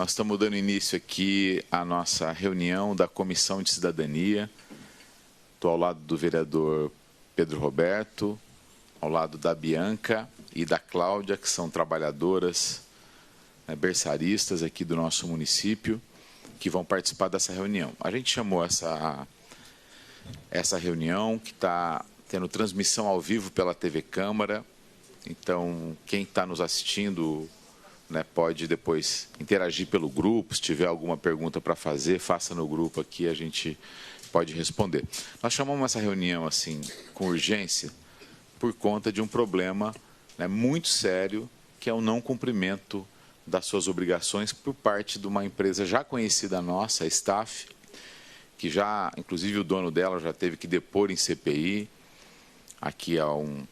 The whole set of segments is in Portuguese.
nós estamos dando início aqui à nossa reunião da Comissão de Cidadania. Estou ao lado do vereador Pedro Roberto, ao lado da Bianca e da Cláudia, que são trabalhadoras, berçaristas aqui do nosso município, que vão participar dessa reunião. A gente chamou essa reunião, que está tendo transmissão ao vivo pela TV Câmara. Então, quem está nos assistindo, pode depois interagir pelo grupo. Se tiver alguma pergunta para fazer, faça no grupo aqui, a gente pode responder. Nós chamamos essa reunião assim com urgência por conta de um problema muito sério, que é o não cumprimento das suas obrigações por parte de uma empresa já conhecida nossa, a Staff, que já, inclusive o dono dela já teve que depor em CPI, aqui há um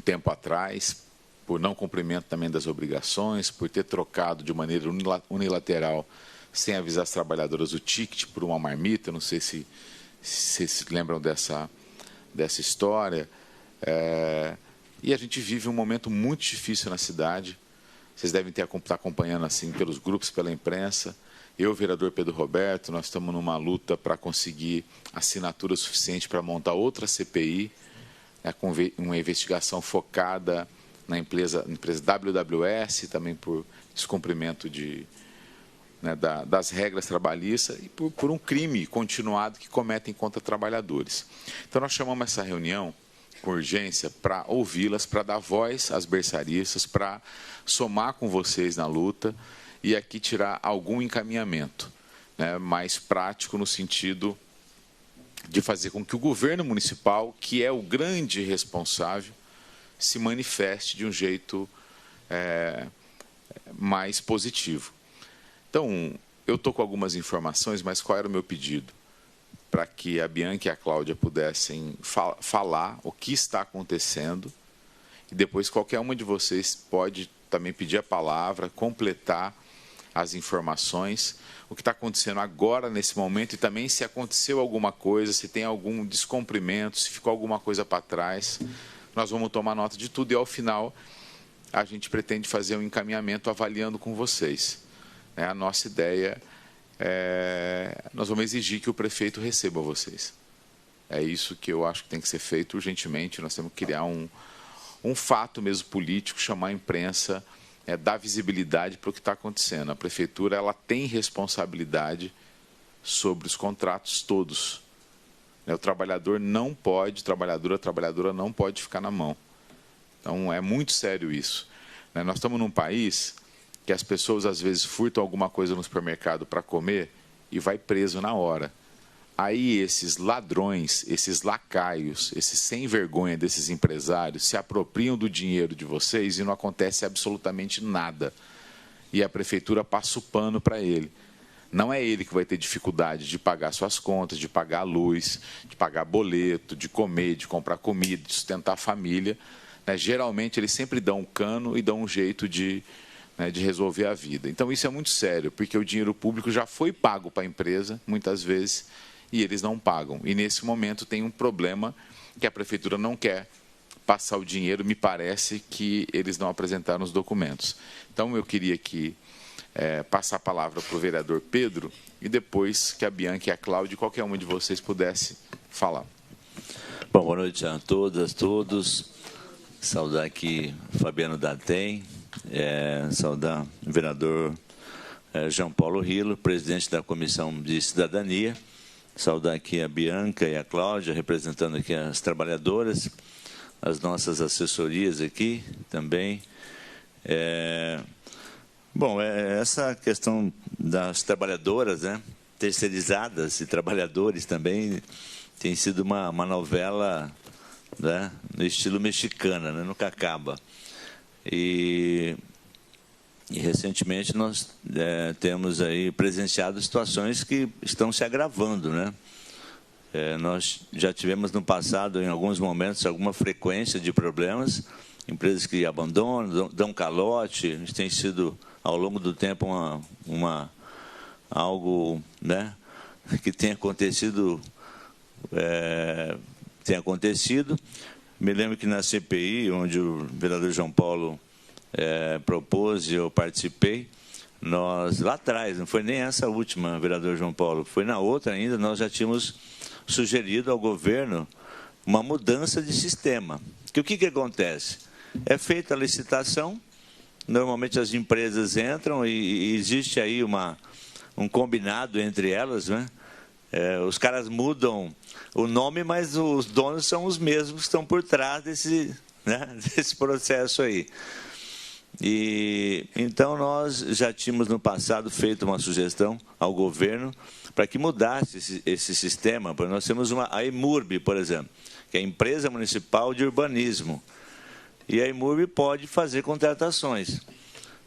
tempo atrás, por não cumprimento também das obrigações, por ter trocado de maneira unilateral, sem avisar as trabalhadoras, o ticket por uma marmita. Não sei se vocês se lembram dessa história. E a gente vive um momento muito difícil na cidade. Vocês devem estar acompanhando assim pelos grupos, pela imprensa. Eu, o vereador Pedro Roberto, nós estamos numa luta para conseguir assinatura suficiente para montar outra CPI, com uma investigação focada na empresa WWS, também por descumprimento das regras trabalhistas e por um crime continuado que cometem contra trabalhadores. Então, nós chamamos essa reunião com urgência para ouvi-las, para dar voz às berçaristas, para somar com vocês na luta e aqui tirar algum encaminhamento mais prático, no sentido de fazer com que o governo municipal, que é o grande responsável, se manifeste de um jeito mais positivo. Então, eu estou com algumas informações, mas qual era o meu pedido? Para que a Bianca e a Cláudia pudessem falar o que está acontecendo, e depois qualquer uma de vocês pode também pedir a palavra, completar as informações, o que está acontecendo agora, nesse momento, e também se aconteceu alguma coisa, se tem algum descumprimento, se ficou alguma coisa para trás. Nós vamos tomar nota de tudo e, ao final, a gente pretende fazer um encaminhamento avaliando com vocês. A nossa ideia nós vamos exigir que o prefeito receba vocês. É isso que eu acho que tem que ser feito urgentemente. Nós temos que criar um fato mesmo político, chamar a imprensa, dar visibilidade para o que está acontecendo. A prefeitura ela tem responsabilidade sobre os contratos todos. O trabalhador não pode, a trabalhadora não pode ficar na mão. Então, é muito sério isso. Nós estamos num país que as pessoas, às vezes, furtam alguma coisa no supermercado para comer e vai preso na hora. Aí, esses ladrões, esses lacaios, esses sem vergonha desses empresários se apropriam do dinheiro de vocês e não acontece absolutamente nada. E a prefeitura passa o pano para ele. Não é ele que vai ter dificuldade de pagar suas contas, de pagar a luz, de pagar boleto, de comer, de comprar comida, de sustentar a família. Geralmente, eles sempre dão um cano e dão um jeito de resolver a vida. Então, isso é muito sério, porque o dinheiro público já foi pago para a empresa, muitas vezes, e eles não pagam. E, nesse momento, tem um problema que a prefeitura não quer passar o dinheiro. Me parece que eles não apresentaram os documentos. Então, eu queria passar a palavra para o vereador Pedro e depois que a Bianca e a Cláudia, qualquer uma de vocês pudesse falar. Bom, boa noite a todas, todos. Saudar aqui Fabiano Datem, saudar o vereador João Paulo Rilo, presidente da Comissão de Cidadania. Saudar aqui a Bianca e a Cláudia, representando aqui as trabalhadoras, as nossas assessorias aqui também. Bom, essa questão das trabalhadoras, terceirizadas e trabalhadores também, tem sido uma novela no estilo mexicana, nunca acaba. E recentemente nós temos aí presenciado situações que estão se agravando, nós já tivemos no passado, em alguns momentos, alguma frequência de problemas, empresas que abandonam, dão calote. A gente tem sido, ao longo do tempo, algo que tem acontecido. Me lembro que na CPI, onde o vereador João Paulo propôs e eu participei, nós, lá atrás, não foi nem essa última, vereador João Paulo, foi na outra ainda, nós já tínhamos sugerido ao governo uma mudança de sistema. Que o que acontece? É feita a licitação, normalmente as empresas entram e existe aí um combinado entre elas, né? Os caras mudam o nome, mas os donos são os mesmos que estão por trás desse processo aí. E então nós já tínhamos no passado feito uma sugestão ao governo para que mudasse esse sistema. Porque nós temos a EMURB, por exemplo, que é a Empresa Municipal de Urbanismo. E a EMURB pode fazer contratações.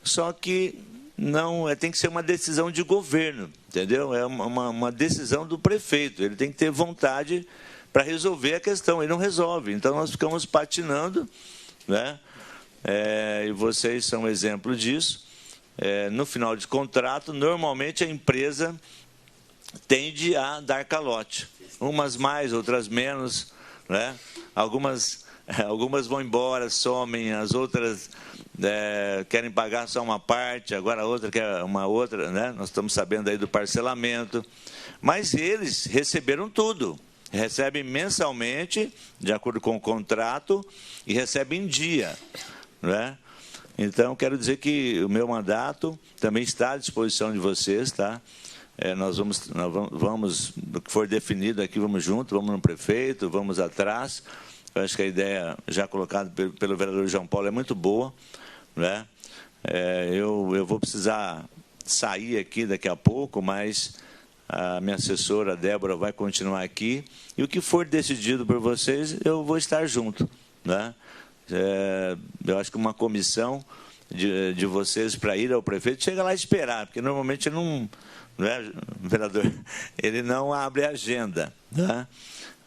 Só que não tem que ser uma decisão de governo, entendeu? É uma decisão do prefeito. Ele tem que ter vontade para resolver a questão. Ele não resolve. Então nós ficamos patinando, né? E vocês são um exemplo disso. No final de contrato, normalmente a empresa tende a dar calote. Umas mais, outras menos, né? Algumas vão embora, somem, as outras querem pagar só uma parte, agora a outra quer uma outra, né? Nós estamos sabendo aí do parcelamento. Mas eles receberam tudo. Recebem mensalmente, de acordo com o contrato, e recebem em dia. Né? Então, quero dizer que o meu mandato também está à disposição de vocês, tá? Nós vamos, do que for definido aqui, vamos junto, vamos no prefeito, vamos atrás. Eu acho que a ideia já colocada pelo vereador João Paulo é muito boa, né? Eu vou precisar sair aqui daqui a pouco, mas a minha assessora, Débora, vai continuar aqui. E o que for decidido por vocês, eu vou estar junto, né? Eu acho que uma comissão de vocês para ir ao prefeito chega lá e esperar, porque normalmente não é, vereador, ele não abre agenda, né?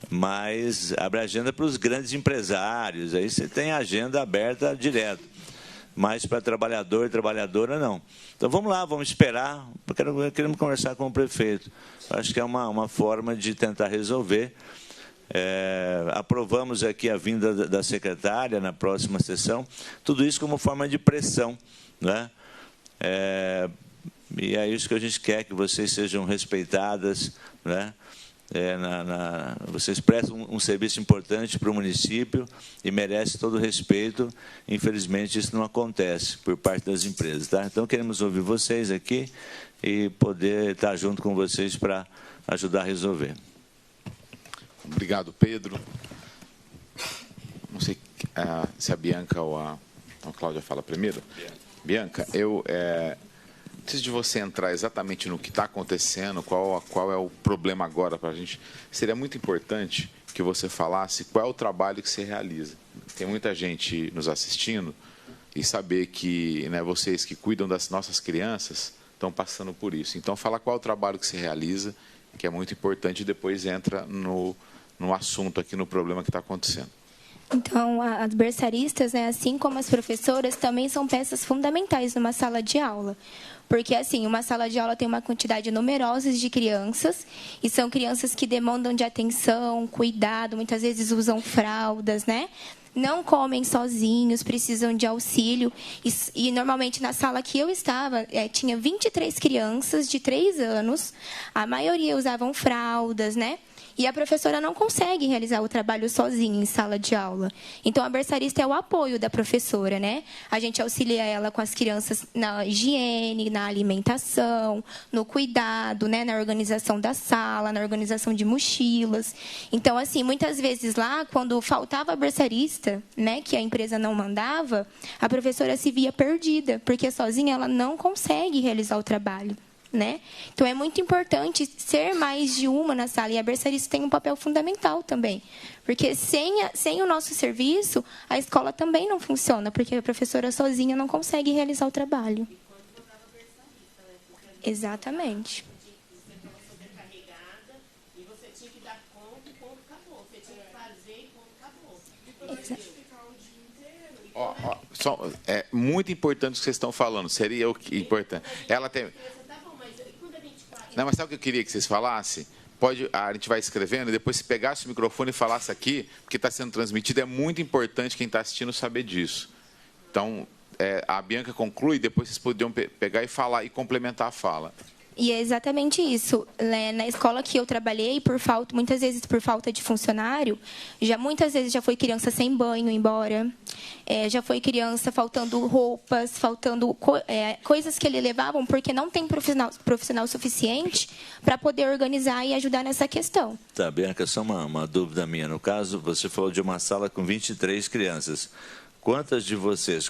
Mas abre agenda para os grandes empresários, aí você tem a agenda aberta direto, mas para trabalhador e trabalhadora não. Então vamos lá, vamos esperar, queremos conversar com o prefeito. Acho que é uma forma de tentar resolver. Aprovamos aqui a vinda da secretária na próxima sessão, tudo isso como forma de pressão, né? E é isso que a gente quer, que vocês sejam respeitadas, né? Vocês prestam um serviço importante para o município e merecem todo o respeito. Infelizmente, isso não acontece por parte das empresas, tá? Então, queremos ouvir vocês aqui e poder estar junto com vocês para ajudar a resolver. Obrigado, Pedro. Não sei se a Bianca ou a Cláudia fala primeiro. Bianca, eu preciso de você entrar exatamente no que está acontecendo, qual é o problema agora para a gente. Seria muito importante que você falasse qual é o trabalho que você realiza. Tem muita gente nos assistindo e saber que, né, vocês que cuidam das nossas crianças estão passando por isso. Então, fala qual é o trabalho que você realiza, que é muito importante, e depois entra no assunto aqui, no problema que está acontecendo. Então, as berçaristas, né, assim como as professoras, também são peças fundamentais numa sala de aula. Porque, assim, uma sala de aula tem uma quantidade numerosa de crianças, e são crianças que demandam de atenção, cuidado, muitas vezes usam fraldas, né? Não comem sozinhos, precisam de auxílio. E normalmente, na sala que eu estava, tinha 23 crianças de 3 anos, a maioria usavam fraldas, né? E a professora não consegue realizar o trabalho sozinha em sala de aula. Então, a berçarista é o apoio da professora, né? A gente auxilia ela com as crianças na higiene, na alimentação, no cuidado, né? Na organização da sala, na organização de mochilas. Então, assim, muitas vezes lá, quando faltava a berçarista, né? Que a empresa não mandava, a professora se via perdida, porque sozinha ela não consegue realizar o trabalho. Né? Então, é muito importante ser mais de uma na sala. E a berçarista tem um papel fundamental também. Porque sem o nosso serviço, a escola também não funciona. Porque a professora sozinha não consegue realizar o trabalho. Exatamente. Você estava sobrecarregada e você tinha que dar conta e ponto acabou. Você tinha que fazer e ponto acabou. É muito importante o que vocês estão falando. Seria o que importante. Ela tem... Não, mas sabe o que eu queria que vocês falassem? A gente vai escrevendo e depois se pegasse o microfone e falasse aqui, porque está sendo transmitido, é muito importante quem está assistindo saber disso. Então, a Bianca conclui, depois vocês podiam pegar e falar e complementar a fala. E é exatamente isso. Na escola que eu trabalhei, muitas vezes por falta de funcionário, muitas vezes já foi criança sem banho embora, já foi criança faltando roupas, faltando coisas que ele levavam, porque não tem profissional suficiente para poder organizar e ajudar nessa questão. Tá, Bianca, só uma dúvida minha. No caso, você falou de uma sala com 23 crianças. Quantas de vocês,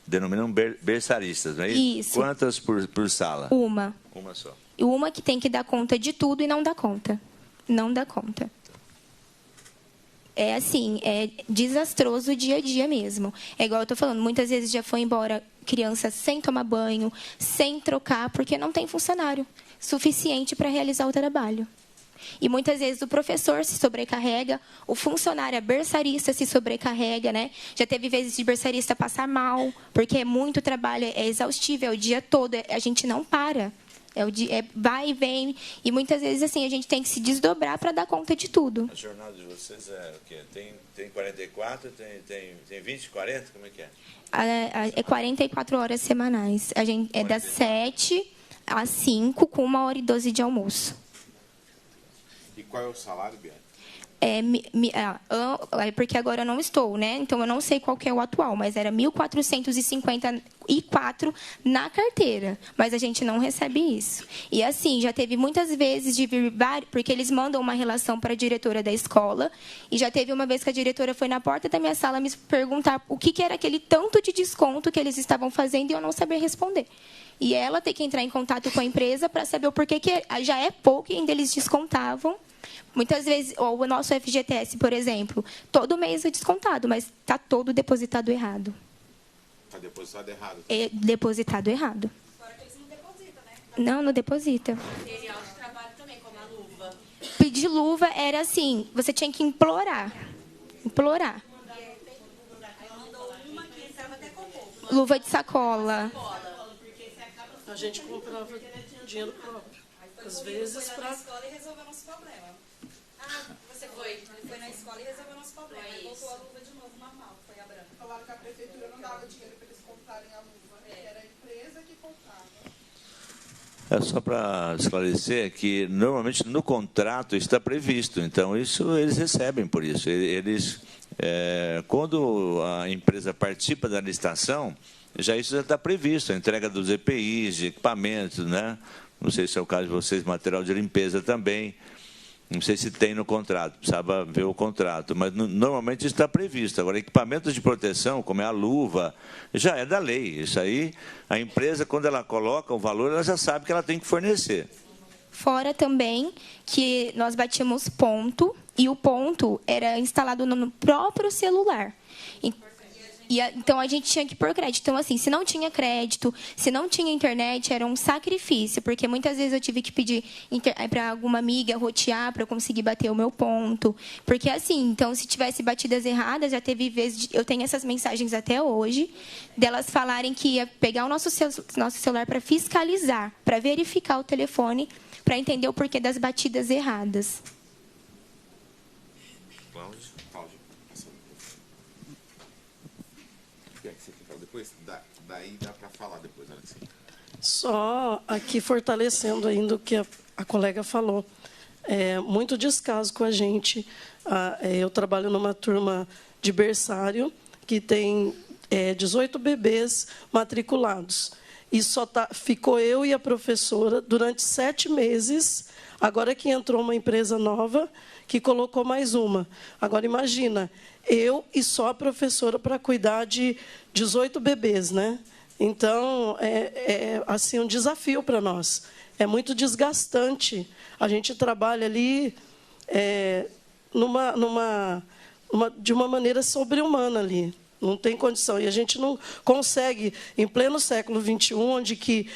denominam berçaristas, não é isso? Isso. Quantas por sala? Uma. Uma só. Uma que tem que dar conta de tudo e não dá conta. Não dá conta. É assim, é desastroso o dia a dia mesmo. É igual eu estou falando, muitas vezes já foi embora criança sem tomar banho, sem trocar, porque não tem funcionário suficiente para realizar o trabalho. E muitas vezes o professor se sobrecarrega, o funcionário, a berçarista se sobrecarrega, né? Já teve vezes de berçarista passar mal, porque é muito trabalho, é exaustivo, é o dia todo, a gente não para. Vai e vem, e muitas vezes assim, a gente tem que se desdobrar para dar conta de tudo. A jornada de vocês é o quê? Tem 44, tem 20, 40? Como é que é? É 44 horas semanais. A gente, é das 7 às 5, com 1h12 de almoço. E qual é o salário, Bianca? Porque agora eu não estou, né? Então eu não sei qual que é o atual, mas era 1.454 na carteira, mas a gente não recebe isso. E assim, já teve muitas vezes de vir, porque eles mandam uma relação para a diretora da escola, e já teve uma vez que a diretora foi na porta da minha sala me perguntar o que era aquele tanto de desconto que eles estavam fazendo e eu não sabia responder. E ela tem que entrar em contato com a empresa para saber o porquê que já é pouco e ainda eles descontavam. Muitas vezes, o nosso FGTS, por exemplo, todo mês é descontado, mas está todo depositado errado. Está depositado errado. É depositado errado. Fora que eles não depositam, né? Não deposita. Material de trabalho também, como a luva. Pedir luva era assim, você tinha que implorar. Implorar. Mandou uma que estava até com pouco. Luva de sacola. A gente comprava dinheiro próprio. Às vezes Foi para... na escola e resolveu nosso problema. Você foi? Ele foi na escola e resolveu nosso problema. Aí voltou a luva de novo, normal, foi a branca. Falaram que a prefeitura não dava dinheiro para eles comprarem a luva, né? Que era a empresa que comprava. É só para esclarecer que, normalmente, no contrato está previsto. Então, isso eles recebem por isso. Quando a empresa participa da licitação, isso já está previsto. A entrega dos EPIs, de equipamentos, né? Não sei se é o caso de vocês, material de limpeza também. Não sei se tem no contrato, precisava ver o contrato, mas normalmente está previsto. Agora, equipamentos de proteção, como é a luva, já é da lei. Isso aí, a empresa, quando ela coloca o valor, ela já sabe que ela tem que fornecer. Fora também que nós batíamos ponto, e o ponto era instalado no próprio celular. Então, a gente tinha que pôr crédito. Então, assim, se não tinha crédito, se não tinha internet, era um sacrifício, porque muitas vezes eu tive que pedir para alguma amiga rotear para eu conseguir bater o meu ponto. Porque, assim, então, se tivesse batidas erradas, já teve vezes... Eu tenho essas mensagens até hoje, delas falarem que ia pegar o nosso celular para fiscalizar, para verificar o telefone, para entender o porquê das batidas erradas. Depois, daí dá para falar depois, Alexia. Só aqui fortalecendo ainda o que a colega falou. Muito descaso com a gente. Eu trabalho numa turma de berçário que tem 18 bebês matriculados. E ficou eu e a professora durante 7 meses. Agora que entrou uma empresa nova que colocou mais uma. Agora, imagina, eu e só a professora para cuidar de 18 bebês, né? Então, assim, um desafio para nós. É muito desgastante. A gente trabalha ali de uma maneira sobre-humana ali. Não tem condição. E a gente não consegue, em pleno século XXI, onde que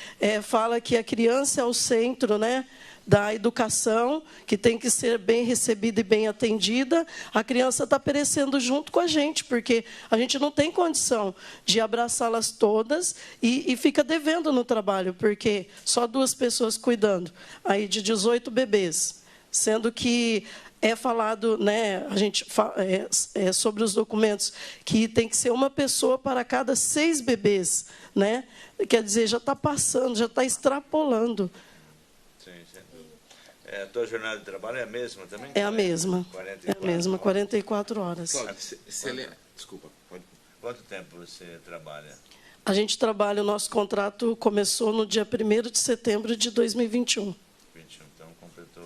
fala que a criança é o centro, né, da educação, que tem que ser bem recebida e bem atendida, a criança está perecendo junto com a gente, porque a gente não tem condição de abraçá-las todas e fica devendo no trabalho, porque só 2 pessoas cuidando aí de 18 bebês, sendo que é falado, né, a gente sobre os documentos, que tem que ser uma pessoa para cada 6 bebês, né? Quer dizer, já está passando, já está extrapolando. Sim, sem dúvida. A tua jornada de trabalho é a mesma também? É a mesma. 44 é a mesma, 44 horas. Desculpa, pode. Quanto tempo você trabalha? A gente trabalha, o nosso contrato começou no dia 1º de setembro de 2021. 21, então completou...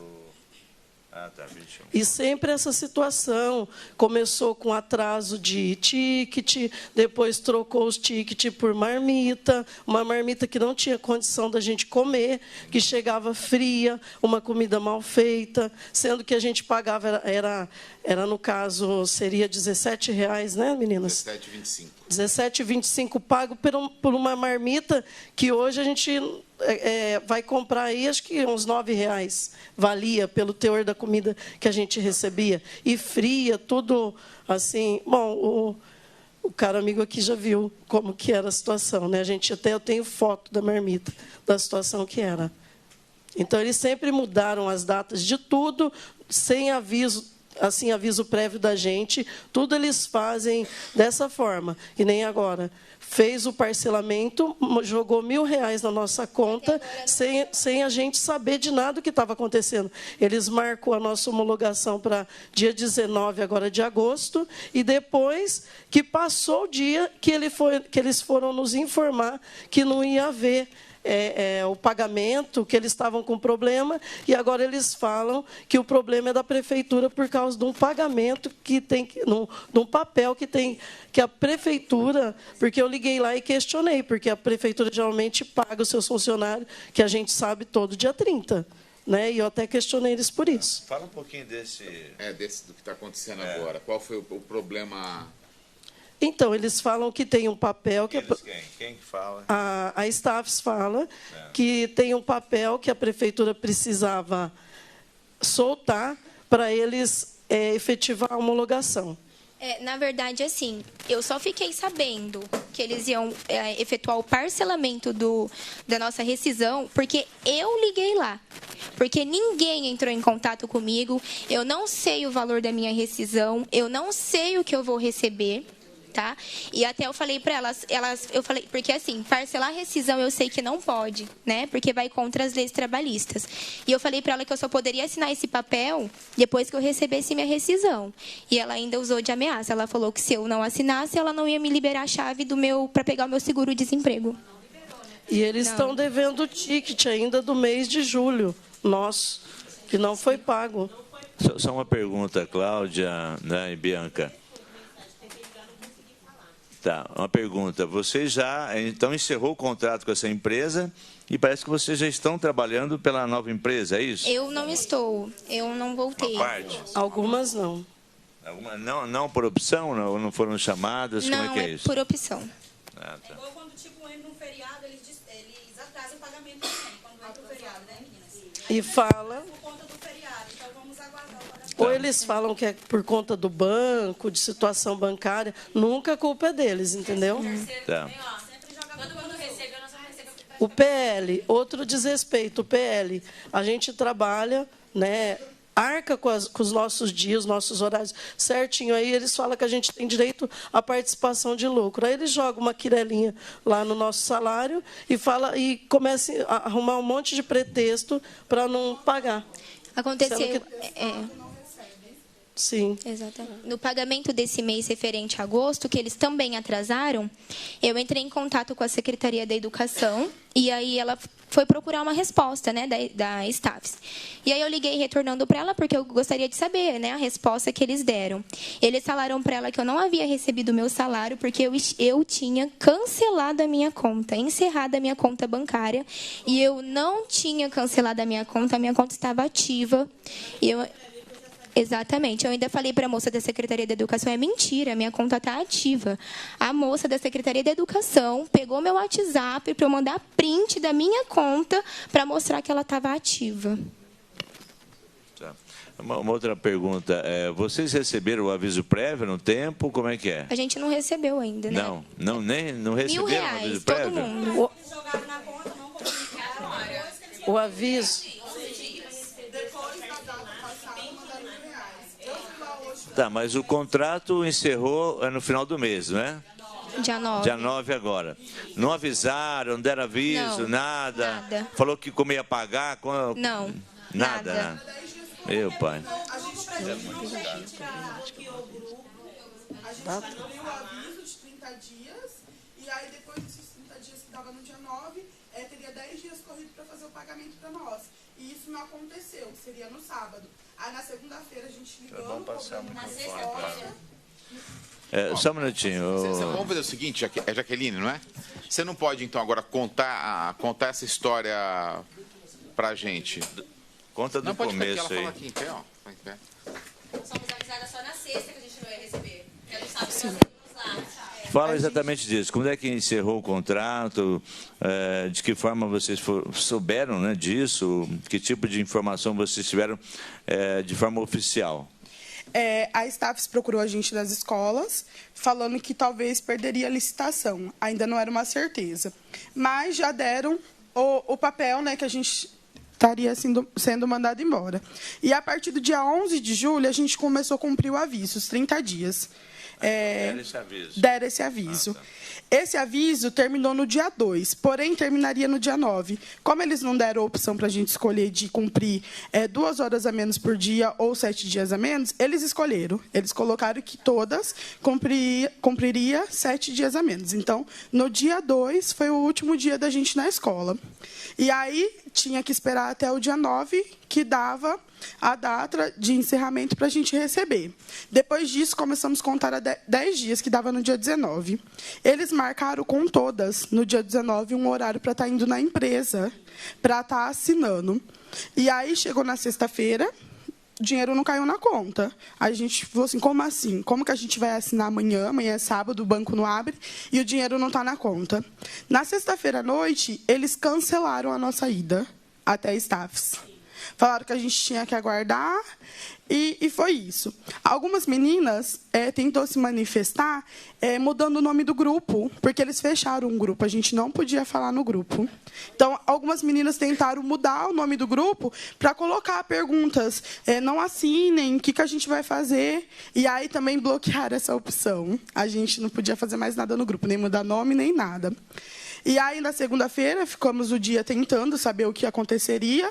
Ah, tá, 21. E sempre essa situação começou com atraso de ticket, depois trocou os tickets por marmita, uma marmita que não tinha condição da gente comer, que chegava fria, uma comida mal feita, sendo que a gente pagava, era no caso, seria R$17, né, meninas? R$17,25. R$17,25 pago por uma marmita que hoje a gente vai comprar aí, acho que uns R$9 valia pelo teor da comida que a gente recebia. E fria, tudo assim. Bom, o cara amigo aqui já viu como que era a situação, né? Eu tenho foto da marmita, da situação que era. Então, eles sempre mudaram as datas de tudo, sem aviso, assim, aviso prévio da gente, tudo eles fazem dessa forma, que nem agora. Fez o parcelamento, jogou R$1.000 na nossa conta, sem a gente saber de nada o que estava acontecendo. Eles marcou a nossa homologação para dia 19 agora de agosto, e depois que passou o dia que eles foram nos informar que não ia haver o pagamento, que eles estavam com problema, e agora eles falam que o problema é da prefeitura por causa de um pagamento que tem, de um papel que a prefeitura, porque eu liguei lá e questionei, porque a prefeitura geralmente paga os seus funcionários, que a gente sabe todo dia 30. Né? E eu até questionei eles por isso. Fala um pouquinho desse do que está acontecendo agora. Qual foi o problema? Então, eles falam que tem um papel... Quem que fala? A Staffs fala que tem um papel que a prefeitura precisava soltar para eles efetivar a homologação. Na verdade, assim, eu só fiquei sabendo que eles iam efetuar o parcelamento da nossa rescisão porque eu liguei lá. Porque ninguém entrou em contato comigo, eu não sei o valor da minha rescisão, eu não sei o que eu vou receber. Tá? E até eu falei para elas, eu falei, porque assim, parcelar rescisão eu sei que não pode, né? Porque vai contra as leis trabalhistas. E eu falei para ela que eu só poderia assinar esse papel depois que eu recebesse minha rescisão. E ela ainda usou de ameaça. Ela falou que se eu não assinasse, ela não ia me liberar a chave para pegar o meu seguro-desemprego. E eles estão devendo o ticket ainda do mês de julho, nosso, que não foi pago. Só uma pergunta, Cláudia, né, e Bianca. Tá, uma pergunta. Você já, então, encerrou o contrato com essa empresa e parece que vocês já estão trabalhando pela nova empresa, é isso? Eu não estou. Eu não voltei. Uma parte? Algumas não. Não por opção? Não foram chamadas? Não, como é que é isso? Por opção. Tá. É igual quando entra um feriado, eles atrasam o pagamento também, quando entra um feriado, né, meninas? E fala... Por conta do feriado, então vamos aguardar o pagamento. Ou eles falam que é por conta do banco, de situação bancária. Nunca a culpa é deles, entendeu? Tá. O PL, outro desrespeito, o PL. A gente trabalha, né, arca com os nossos dias, nossos horários certinho. Aí eles falam que a gente tem direito à participação de lucro. Aí eles jogam uma quirelinha lá no nosso salário e começam a arrumar um monte de pretexto para não pagar. Aconteceu... Sim. Exatamente. No pagamento desse mês referente a agosto, que eles também atrasaram, eu entrei em contato com a Secretaria da Educação e aí ela foi procurar uma resposta, né, da Staffs. E aí eu liguei retornando para ela porque eu gostaria de saber, né, a resposta que eles deram. Eles falaram para ela que eu não havia recebido o meu salário porque eu tinha cancelado a minha conta, encerrado a minha conta bancária, e eu não tinha cancelado a minha conta estava ativa. E eu... Exatamente. Eu ainda falei para a moça da Secretaria da Educação, é mentira, minha conta está ativa. A moça da Secretaria da Educação pegou meu WhatsApp para eu mandar print da minha conta para mostrar que ela estava ativa. Tá. Uma outra pergunta. Vocês receberam o aviso prévio no tempo? Como é que é? A gente não recebeu ainda, né? Não receberam o aviso prévio? Todo mundo. O aviso... Tá, mas o contrato encerrou no final do mês, não é? Dia 9. Dia 9 agora. Não avisaram, não deram aviso, Não, nada? nada. Falou que como ia pagar? Não, Nada. nada. Meu pai. A gente cumpriu o aviso de 30 dias, e aí depois desses 30 dias que dava no dia 9, teria 10 dias corridos para fazer o pagamento para nós. E isso não aconteceu, seria no sábado. Aí na segunda-feira a gente ligou. Vamos passar na sexta-feira. Só um minutinho. Vamos fazer o seguinte, Jaqueline, não é? Você não pode, então, agora contar essa história pra gente? Conta do não, pode começo ficar, ela aí. fala aqui em pé, ó. Tá em pé. Somos avisadas só na sexta que a gente não ia receber. Porque a gente sabe que nós temos lá. Fala exatamente disso. Quando é que encerrou o contrato? De que forma vocês souberam, né, disso? Que tipo de informação vocês tiveram de forma oficial? A Staffs procurou a gente das escolas, falando que talvez perderia a licitação. Ainda não era uma certeza. Mas já deram o papel, né, que a gente estaria sendo mandado embora. E a partir do dia 11 de julho, a gente começou a cumprir o aviso, os 30 dias. Deram esse aviso. Tá. Esse aviso terminou no dia 2, porém terminaria no dia 9. Como eles não deram a opção para a gente escolher de cumprir 2 horas a menos por dia ou 7 dias a menos, eles escolheram. Eles colocaram que todas cumpriria 7 dias a menos. Então, no dia 2 foi o último dia da gente na escola. E aí tinha que esperar até o dia 9, que dava a data de encerramento para a gente receber. Depois disso, começamos a contar a 10 dias, que dava no dia 19. Eles marcaram com todas, no dia 19, um horário para estar indo na empresa, para estar assinando. E aí, chegou na sexta-feira, o dinheiro não caiu na conta. A gente falou assim, como assim? Como que a gente vai assinar amanhã? Amanhã é sábado, o banco não abre, e o dinheiro não está na conta. Na sexta-feira à noite, eles cancelaram a nossa ida até a Staffs. Falaram que a gente tinha que aguardar, e foi isso. Algumas meninas tentou se manifestar mudando o nome do grupo, porque eles fecharam um grupo, a gente não podia falar no grupo. Então, algumas meninas tentaram mudar o nome do grupo para colocar perguntas, não assinem, o que a gente vai fazer? E aí também bloquearam essa opção. A gente não podia fazer mais nada no grupo, nem mudar nome, nem nada. E aí, na segunda-feira, ficamos o dia tentando saber o que aconteceria,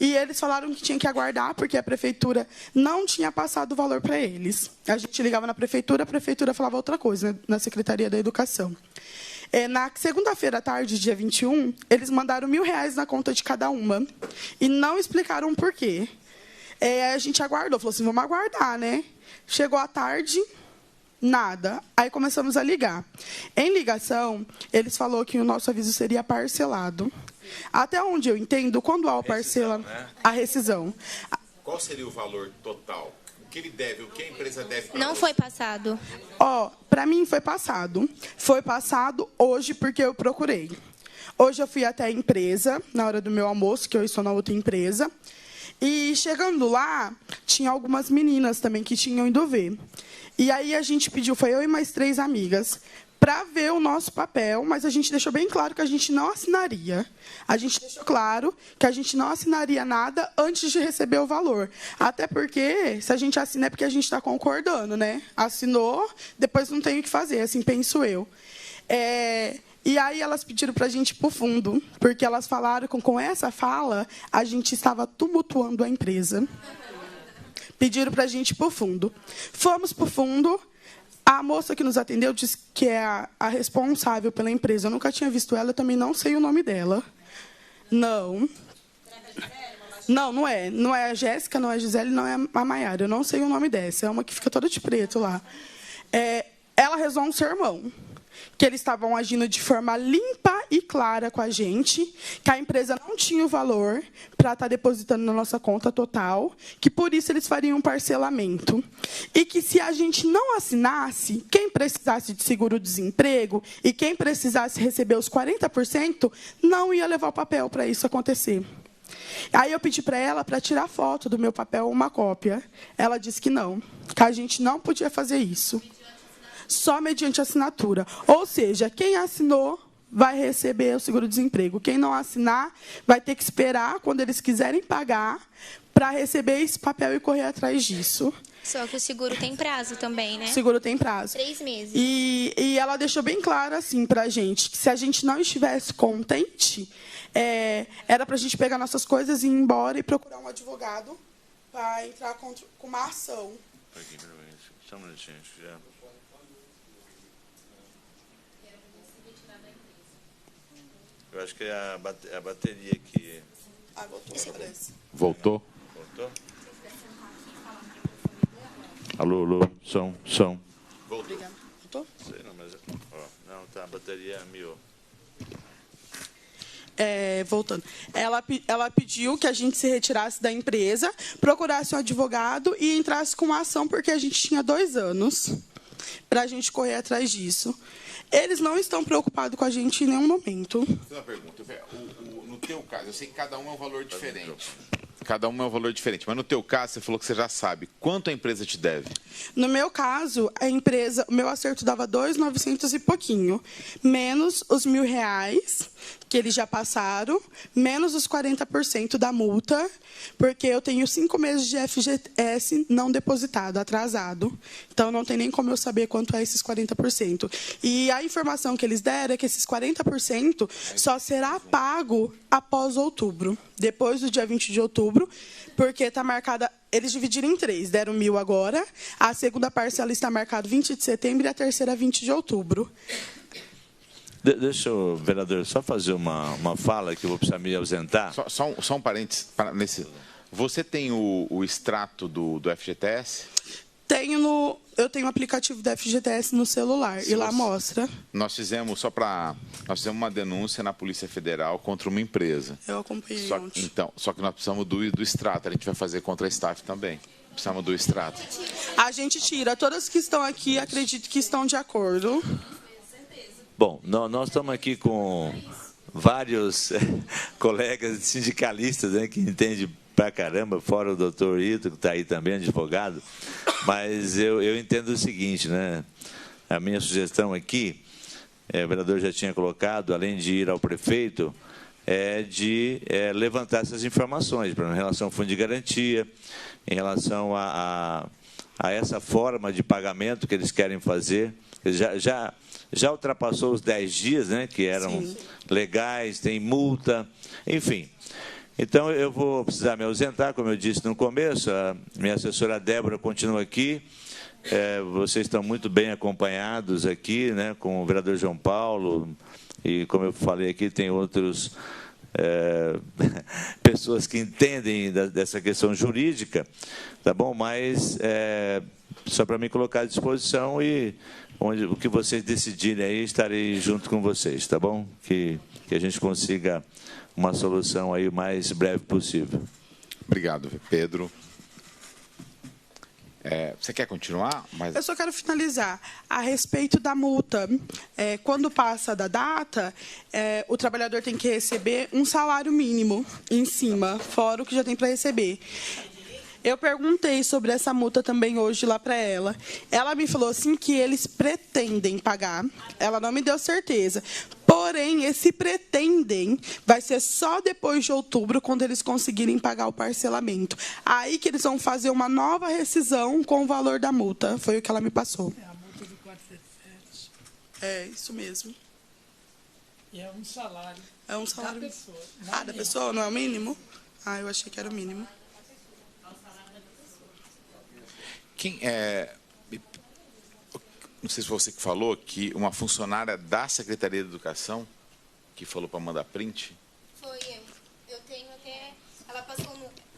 e eles falaram que tinha que aguardar, porque a prefeitura não tinha passado o valor para eles. A gente ligava na prefeitura, a prefeitura falava outra coisa, né, na Secretaria da Educação. Na segunda-feira à tarde, dia 21, eles mandaram R$1.000 na conta de cada uma. E não explicaram por quê. A gente aguardou, falou assim, vamos aguardar, né? Chegou à tarde, nada. Aí começamos a ligar. Em ligação, eles falaram que o nosso aviso seria parcelado. Até onde eu entendo, quando há o parcela, a rescisão. Qual seria o valor total? O que ele deve, o que a empresa deve? Não foi passado. Para mim foi passado. Foi passado hoje porque eu procurei. Hoje eu fui até a empresa, na hora do meu almoço, que eu estou na outra empresa. E chegando lá, tinha algumas meninas também que tinham ido ver. E aí a gente pediu, foi eu e mais 3 amigas, para ver o nosso papel, mas a gente deixou bem claro que a gente não assinaria. A gente deixou claro que a gente não assinaria nada antes de receber o valor. Até porque, se a gente assina, é porque a gente está concordando, né? Assinou, depois não tem o que fazer, assim penso eu. E aí elas pediram para a gente ir para o fundo, porque elas falaram que com essa fala, a gente estava tumultuando a empresa. Pediram para a gente ir para o fundo. Fomos para o fundo. A moça que nos atendeu disse que é a responsável pela empresa. Eu nunca tinha visto ela, eu também não sei o nome dela. Não. Não, não é. Não é a Jéssica, não é a Gisele, não é a Maiara. Eu não sei o nome dessa. É uma que fica toda de preto lá. Ela rezou um sermão, que eles estavam agindo de forma limpa e clara com a gente, que a empresa não tinha o valor para estar depositando na nossa conta total, que por isso eles fariam um parcelamento. E que se a gente não assinasse, quem precisasse de seguro-desemprego e quem precisasse receber os 40%, não ia levar o papel para isso acontecer. Aí eu pedi para ela para tirar foto do meu papel, uma cópia. Ela disse que não, que a gente não podia fazer isso. Só mediante assinatura. Ou seja, quem assinou vai receber o seguro-desemprego. Quem não assinar vai ter que esperar, quando eles quiserem pagar, para receber esse papel e correr atrás disso. Só que o seguro tem prazo também, né? O seguro tem prazo. 3 meses. E ela deixou bem claro assim pra gente, que se a gente não estivesse contente, era pra gente pegar nossas coisas e ir embora e procurar um advogado para entrar com uma ação. Só um minutinho. Eu acho que é a bateria aqui. Voltou, parece. Voltou? Voltou? Alô, som. Voltou. Voltou? Sei não, mas... não, tá, a bateria miou. Voltando. Ela pediu que a gente se retirasse da empresa, procurasse um advogado e entrasse com uma ação, porque a gente tinha 2 anos para a gente correr atrás disso. Eles não estão preocupados com a gente em nenhum momento. Uma pergunta. No teu caso, eu sei que cada um é um valor diferente. Cada um é um valor diferente. Mas no teu caso, você falou que você já sabe. Quanto a empresa te deve? No meu caso, o meu acerto dava 2.900 e pouquinho. Menos os R$1.000 que eles já passaram, menos os 40% da multa, porque eu tenho 5 meses de FGTS não depositado, atrasado. Então, não tem nem como eu saber quanto é esses 40%. E a informação que eles deram é que esses 40% só será pago após outubro. Depois do dia 20 de outubro, porque está marcada... Eles dividiram em 3, deram 1.000 agora, a segunda parcela está marcada 20 de setembro e a terceira 20 de outubro. Deixa o vereador só fazer uma fala que eu vou precisar me ausentar. Só um parênteses. Você tem o extrato do FGTS? Eu tenho o aplicativo do FGTS no celular e lá mostra. Nós fizemos uma denúncia na Polícia Federal contra uma empresa. Eu acompanhei ontem. Só que nós precisamos do extrato. A gente vai fazer contra a staff também. Precisamos do extrato. A gente tira. Todas que estão aqui, acredito que estão de acordo. Bom, nós estamos aqui com vários colegas sindicalistas, né, que entendem pra caramba, fora o doutor Ito, que está aí também, advogado. Mas eu entendo o seguinte, né? A minha sugestão aqui, o vereador já tinha colocado, além de ir ao prefeito, de levantar essas informações em relação ao fundo de garantia, em relação a essa forma de pagamento que eles querem fazer. Já ultrapassou os 10 dias, né, que eram legais, tem multa, enfim. Então, eu vou precisar me ausentar, como eu disse no começo, a minha assessora Débora continua aqui, vocês estão muito bem acompanhados aqui, né, com o vereador João Paulo, e como eu falei aqui, tem outros pessoas que entendem dessa questão jurídica, tá bom? Mas só para me colocar à disposição e o que vocês decidirem aí, estarei junto com vocês, tá bom? Que a gente consiga uma solução aí o mais breve possível. Obrigado, Pedro. Você quer continuar? Eu só quero finalizar. A respeito da multa, quando passa da data, o trabalhador tem que receber um salário mínimo em cima, fora o que já tem para receber. Eu perguntei sobre essa multa também hoje lá para ela. Ela me falou assim que eles pretendem pagar. Ela não me deu certeza. Porém, esse pretendem vai ser só depois de outubro, quando eles conseguirem pagar o parcelamento. Aí que eles vão fazer uma nova rescisão com o valor da multa. Foi o que ela me passou. É a multa do 477. É, isso mesmo. E é um salário. É um salário da pessoa. Da pessoa? Não é o mínimo? Eu achei que era o mínimo. Não sei se você que falou, que uma funcionária da Secretaria de Educação, que falou para mandar print? Foi eu tenho até...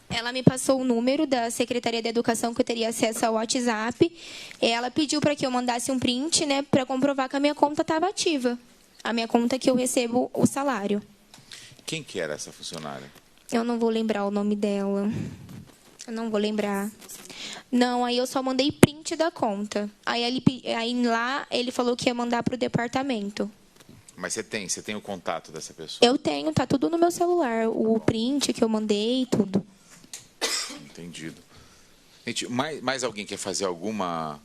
Ela me passou o número da Secretaria de Educação, que eu teria acesso ao WhatsApp. Ela pediu para que eu mandasse um print, né, para comprovar que a minha conta estava ativa. A minha conta que eu recebo o salário. Quem que era essa funcionária? Eu não vou lembrar o nome dela. Eu não vou lembrar. Não, aí eu só mandei print da conta. Aí lá ele falou que ia mandar para o departamento. Mas você tem o contato dessa pessoa? Eu tenho, tá tudo no meu celular. O print que eu mandei, tudo. Entendido. Gente, mais alguém quer fazer alguma...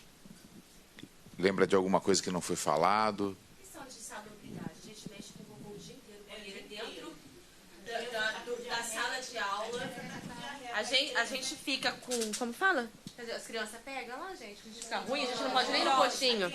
Lembra de alguma coisa que não foi falado? Questão de salubridade. A gente mexe com o robô o dia inteiro. Dentro da sala de aula. A gente fica com... Como fala? As crianças pegam lá, gente. A gente fica ruim, a gente não pode nem ir no postinho.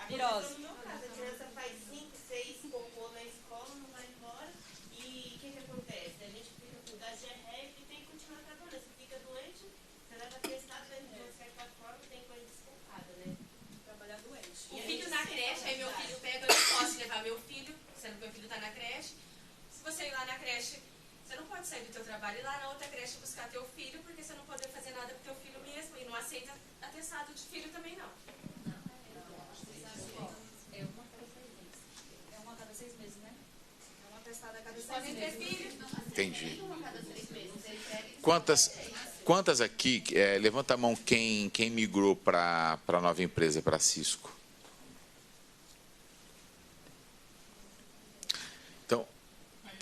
Virose. No meu caso, a criança faz 5, 6 cocô na escola, não vai embora. E o que acontece? A gente fica com da GR e tem que continuar trabalhando. Você fica doente, você leva testado, mas de uma certa forma tem coisa desfocada, né? Trabalhar doente. O filho na creche, aí meu filho pega, eu não posso levar meu filho, sendo que meu filho está na creche. Se você ir lá na creche, você não pode sair do teu trabalho e ir lá na outra creche buscar teu filho, porque você não pode fazer nada pro teu filho mesmo. E não aceita atestado de filho também, não. É uma a cada 6 meses, né? É uma testada a cada 6 meses. Entendi. Quantas aqui, levanta a mão quem migrou para a nova empresa, para a Cisco? Então,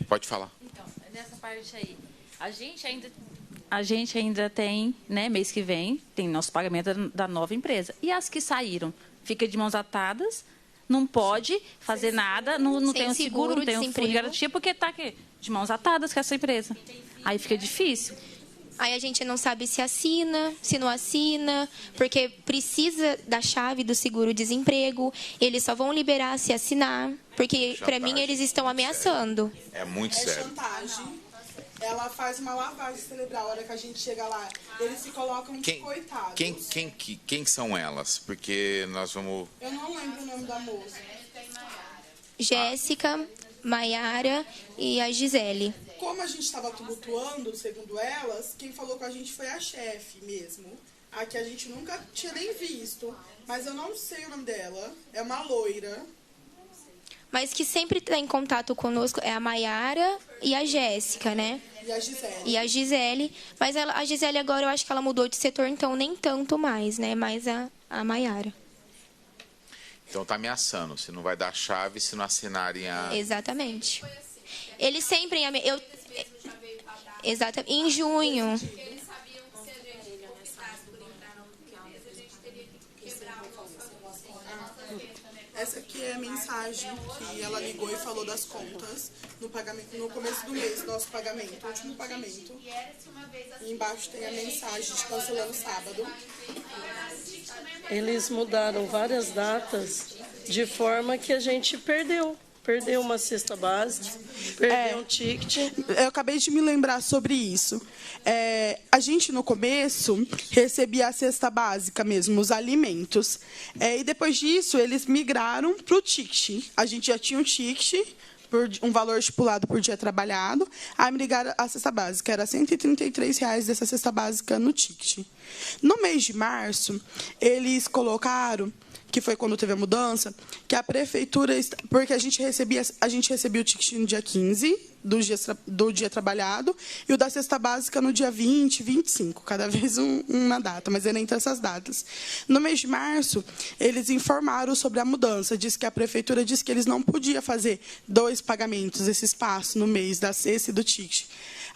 pode falar. Então, nessa parte aí, a gente ainda tem, né, mês que vem, tem nosso pagamento da nova empresa. E as que saíram, fica de mãos atadas, não pode fazer nada, não tem um seguro, não tem um fundo de garantia, porque está de mãos atadas com essa empresa. Aí fica difícil. Aí a gente não sabe se assina, se não assina, porque precisa da chave do seguro-desemprego. Eles só vão liberar se assinar, porque, para mim, eles estão ameaçando. É muito sério. É chantagem. Ela faz uma lavagem cerebral. A hora que a gente chega lá, eles se colocam de coitados. Quem são elas? Porque nós vamos... Eu não lembro o nome da moça. Jéssica, Maiara e a Gisele. Como a gente estava tumultuando, segundo elas, quem falou com a gente foi a chefe mesmo. A que a gente nunca tinha nem visto. Mas eu não sei o nome dela. É uma loira. Mas que sempre está em contato conosco é a Maiara e a Jéssica, né? E a Gisele. Mas a Gisele agora eu acho que ela mudou de setor, então nem tanto mais, né? Mais a Maiara. Então está ameaçando. Se não vai dar chave, se não assinarem a... Exatamente. Eles sempre... Exatamente. Em junho. Eles sabiam que se a gente optasse por entrar na outra empresa, a gente teria que quebrar o nosso Essa aqui é a mensagem que ela ligou e falou das contas no pagamento, no começo do mês, nosso pagamento, o último pagamento. E embaixo tem a mensagem de cancelando sábado. Eles mudaram várias datas de forma que a gente perdeu uma cesta básica, perdeu um ticket. Eu acabei de me lembrar sobre isso. A gente, no começo, recebia a cesta básica mesmo, os alimentos. E depois disso, eles migraram para o ticket. A gente já tinha um ticket, por um valor estipulado por dia trabalhado. Aí me ligaram a cesta básica. Era R$ 133 dessa cesta básica no ticket. No mês de março, eles colocaram, que foi quando teve a mudança, que a prefeitura... Porque a gente recebia o ticket no dia 15 do dia trabalhado e o da cesta básica no dia 20, 25, cada vez uma data, mas era entre essas datas. No mês de março, eles informaram sobre a mudança. Diz que a prefeitura disse que eles não podiam fazer 2 pagamentos, esse espaço no mês da cesta e do ticket.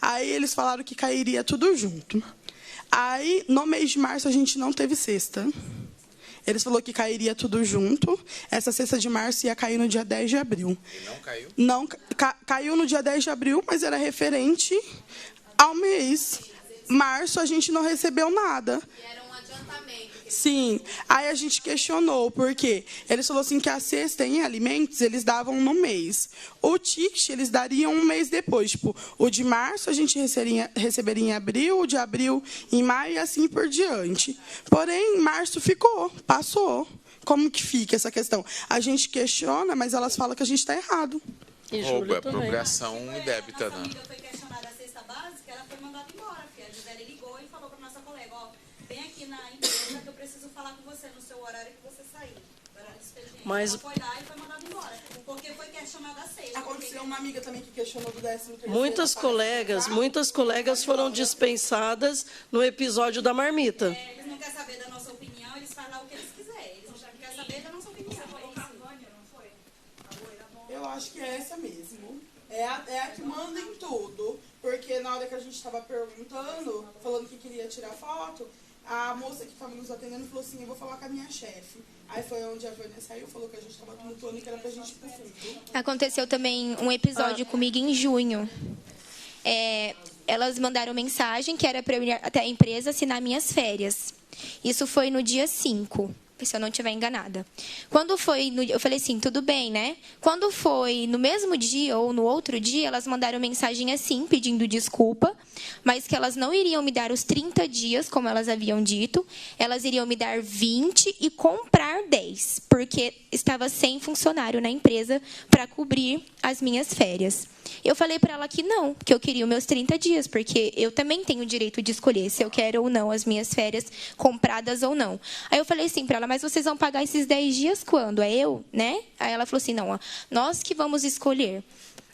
Aí eles falaram que cairia tudo junto. Aí, no mês de março, a gente não teve cesta. Eles falaram que cairia tudo junto. Essa cesta de março ia cair no dia 10 de abril. E não caiu? Não, caiu no dia 10 de abril, mas era referente ao mês. Março, a gente não recebeu nada. E era um adiantamento. Sim. Aí a gente questionou, por quê? Eles falaram assim que a cesta em alimentos eles davam no mês. O ticket eles dariam um mês depois. Tipo, o de março a gente receberia em abril, o de abril em maio e assim por diante. Porém, em março passou. Como que fica essa questão? A gente questiona, mas elas falam que a gente está errado. Roubo, apropriação indébita, né? Foi questionada a cesta básica, ela foi mandada embora, porque a Gisele ligou e falou para nossa colega, ó, vem aqui na empresa que eu preciso falar com você no seu horário que você sair. Mas... Ela foi lá e foi mandada embora, porque foi questionada a cesta. Aconteceu uma amiga também que questionou do 13º. Muitas colegas foram dispensadas no episódio da marmita. Eles não querem saber da nossa opinião, eles fazem lá o que eles quiserem. Eles não querem saber da nossa opinião. Eu acho que é essa mesmo. É a que manda em tudo. Porque na hora que a gente estava perguntando, falando que queria tirar foto, a moça que estava nos atendendo falou assim, eu vou falar com a minha chefe. Aí foi onde a Vânia saiu, falou que a gente estava tumultuando e que era pra gente ir pro fundo. Aconteceu também um episódio comigo em junho. elas mandaram mensagem que era para eu ir até a empresa assinar minhas férias. Isso foi no dia 5. Se eu não estiver enganada. Quando foi, eu falei assim, tudo bem, né? Quando foi no mesmo dia ou no outro dia, elas mandaram mensagem assim, pedindo desculpa, mas que elas não iriam me dar os 30 dias, como elas haviam dito, elas iriam me dar 20 e comprar 10, porque estava sem funcionário na empresa para cobrir as minhas férias. Eu falei para ela que não, que eu queria os meus 30 dias, porque eu também tenho o direito de escolher se eu quero ou não as minhas férias compradas ou não. Aí eu falei assim para ela, mas vocês vão pagar esses 10 dias quando? É eu, né? Aí ela falou assim, não, nós que vamos escolher.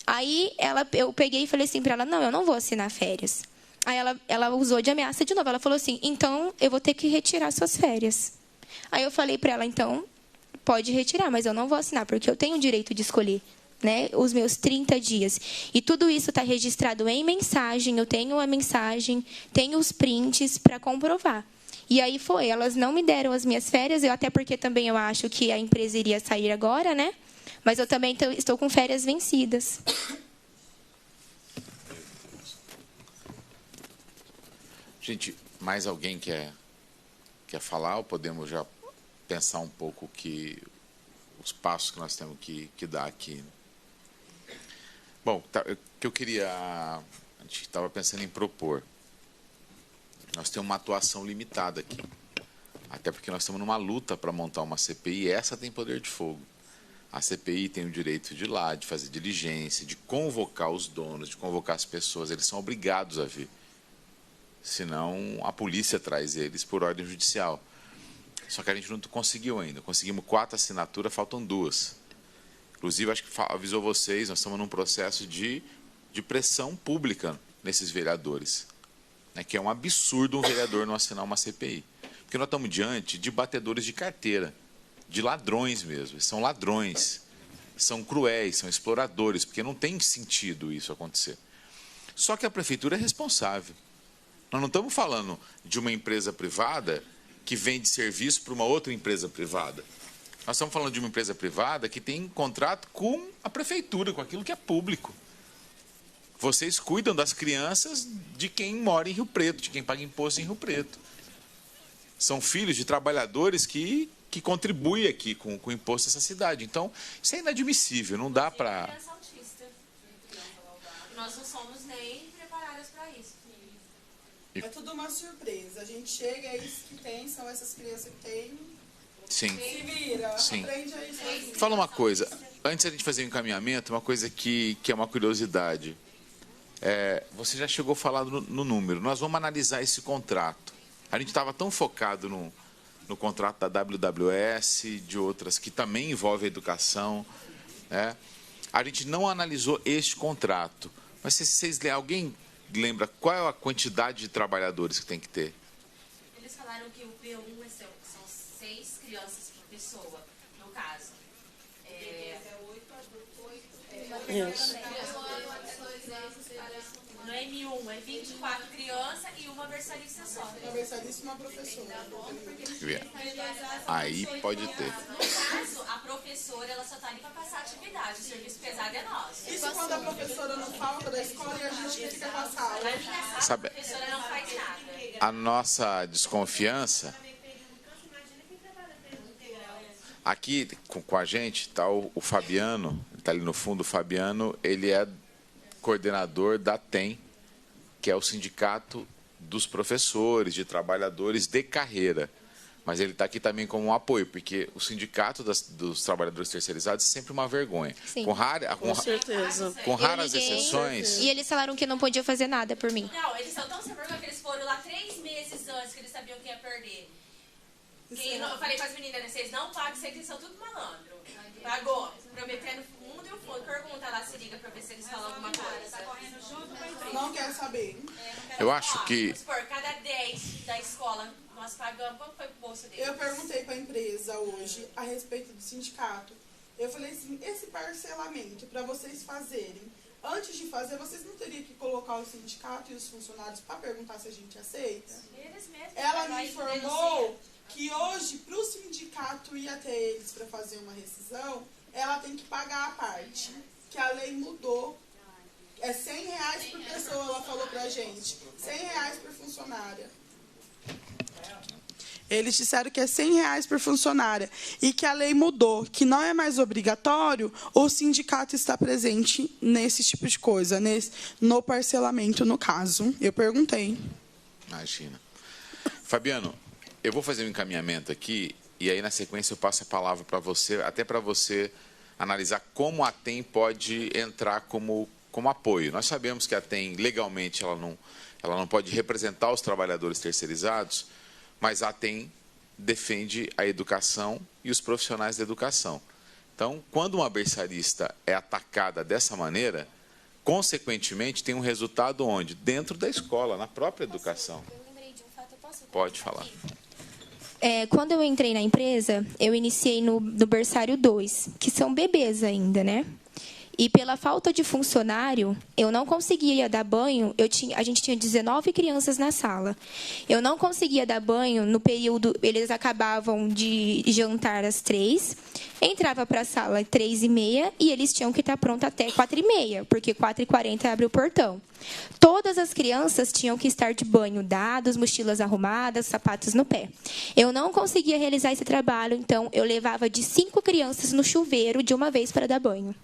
Aí eu peguei e falei assim para ela, não, eu não vou assinar férias. Aí ela usou de ameaça de novo. Ela falou assim, então eu vou ter que retirar suas férias. Aí eu falei para ela, então pode retirar, mas eu não vou assinar, porque eu tenho o direito de escolher, né, os meus 30 dias. E tudo isso está registrado em mensagem, eu tenho a mensagem, tenho os prints para comprovar. E aí foi, elas não me deram as minhas férias, até porque também eu acho que a empresa iria sair agora, né? Mas eu também estou com férias vencidas. Gente, mais alguém quer falar ou podemos já pensar um pouco os passos que nós temos que dar aqui? Bom, o que eu queria... A gente estava pensando em propor. Nós temos uma atuação limitada aqui. Até porque nós estamos numa luta para montar uma CPI e essa tem poder de fogo. A CPI tem o direito de ir lá, de fazer diligência, de convocar os donos, de convocar as pessoas. Eles são obrigados a vir. Senão, a polícia traz eles por ordem judicial. Só que a gente não conseguiu ainda. Conseguimos 4 assinaturas, faltam 2. Inclusive, acho que avisou vocês, nós estamos num processo de pressão pública nesses vereadores. Né, que é um absurdo um vereador não assinar uma CPI. Porque nós estamos diante de batedores de carteira, de ladrões mesmo. São ladrões, são cruéis, são exploradores, porque não tem sentido isso acontecer. Só que a prefeitura é responsável. Nós não estamos falando de uma empresa privada que vende serviço para uma outra empresa privada. Nós estamos falando de uma empresa privada que tem contrato com a prefeitura, com aquilo que é público. Vocês cuidam das crianças de quem mora em Rio Preto, de quem paga imposto em Rio Preto. São filhos de trabalhadores que contribuem aqui com o imposto dessa cidade. Então, isso é inadmissível, não dá para... Nós não somos nem preparadas para isso. É tudo uma surpresa. A gente chega, é isso que tem, são essas crianças que tem. Sim. Se vira, sim. Aprende a isso. Fala uma coisa, antes da gente fazer o encaminhamento, uma coisa que é uma curiosidade. Você já chegou a falar no número. Nós vamos analisar esse contrato. A gente estava tão focado no contrato da WWS, de outras que também envolvem a educação. Né? A gente não analisou este contrato. Mas se alguém lembra qual é a quantidade de trabalhadores que tem que ter? Eles falaram que o P1 são 6 crianças por pessoa, no caso. No M1 é 24 crianças e uma berçarista só. Uma berçarista e uma professora. Aí pode ter. No caso, a professora ela só está ali para passar atividade. O serviço pesado é nosso. Isso quando a professora não falta da escola e a gente que fica passar. Na minha sala, Sabe, a professora não faz nada. a nossa desconfiança... Aqui com a gente está o Fabiano, está ali no fundo. O Fabiano, ele é coordenador da TEM, que é o sindicato dos professores, de trabalhadores de carreira. Mas ele está aqui também como um apoio, porque o sindicato dos trabalhadores terceirizados é sempre uma vergonha. Sim. Com certeza. Com raras exceções. E eles falaram que não podiam fazer nada por mim. Não, eles são tão sem vergonha que eles foram lá 3 meses antes que eles sabiam que ia perder. Eu falei para as meninas, vocês não pagam, sei que eles são tudo malandro. Pagou, prometendo fundo e o fundo. Pergunta lá, se liga, para ver se eles falam alguma coisa. Não quero saber. Eu acho que... Vamos supor, cada 10 da escola nós pagamos, quanto foi o bolso deles? Eu perguntei para a empresa hoje a respeito do sindicato. Eu falei assim, esse parcelamento para vocês fazerem, antes de fazer, vocês não teriam que colocar o sindicato e os funcionários para perguntar se a gente aceita? Eles mesmos. Ela me informou que hoje, para o sindicato ir até eles para fazer uma rescisão, ela tem que pagar a parte, que a lei mudou. É R$100 por pessoa, ela falou pra gente. R$100 por funcionária. Eles disseram que é R$100 por funcionária e que a lei mudou, que não é mais obrigatório o sindicato estar presente nesse tipo de coisa, no parcelamento, no caso. Eu perguntei. Imagina. Fabiano, eu vou fazer um encaminhamento aqui e aí, na sequência, eu passo a palavra para você, até para você analisar como a ATEM pode entrar como apoio. Nós sabemos que a ATEM, legalmente, ela não pode representar os trabalhadores terceirizados, mas a ATEM defende a educação e os profissionais da educação. Então, quando uma berçarista é atacada dessa maneira, consequentemente, tem um resultado onde? Dentro da escola, na própria educação. Eu lembrei de um fato, eu posso Pode falar. Quando eu entrei na empresa, eu iniciei no berçário 2, que são bebês ainda, né? E pela falta de funcionário, eu não conseguia dar banho. A gente tinha 19 crianças na sala. Eu não conseguia dar banho no período. Eles acabavam de jantar às 3, entrava para a sala às 3h30 e eles tinham que estar prontos até 4h30, porque 4h40 abre o portão. Todas as crianças tinham que estar de banho dados, mochilas arrumadas, sapatos no pé. Eu não conseguia realizar esse trabalho, então eu levava de 5 crianças no chuveiro de uma vez para dar banho.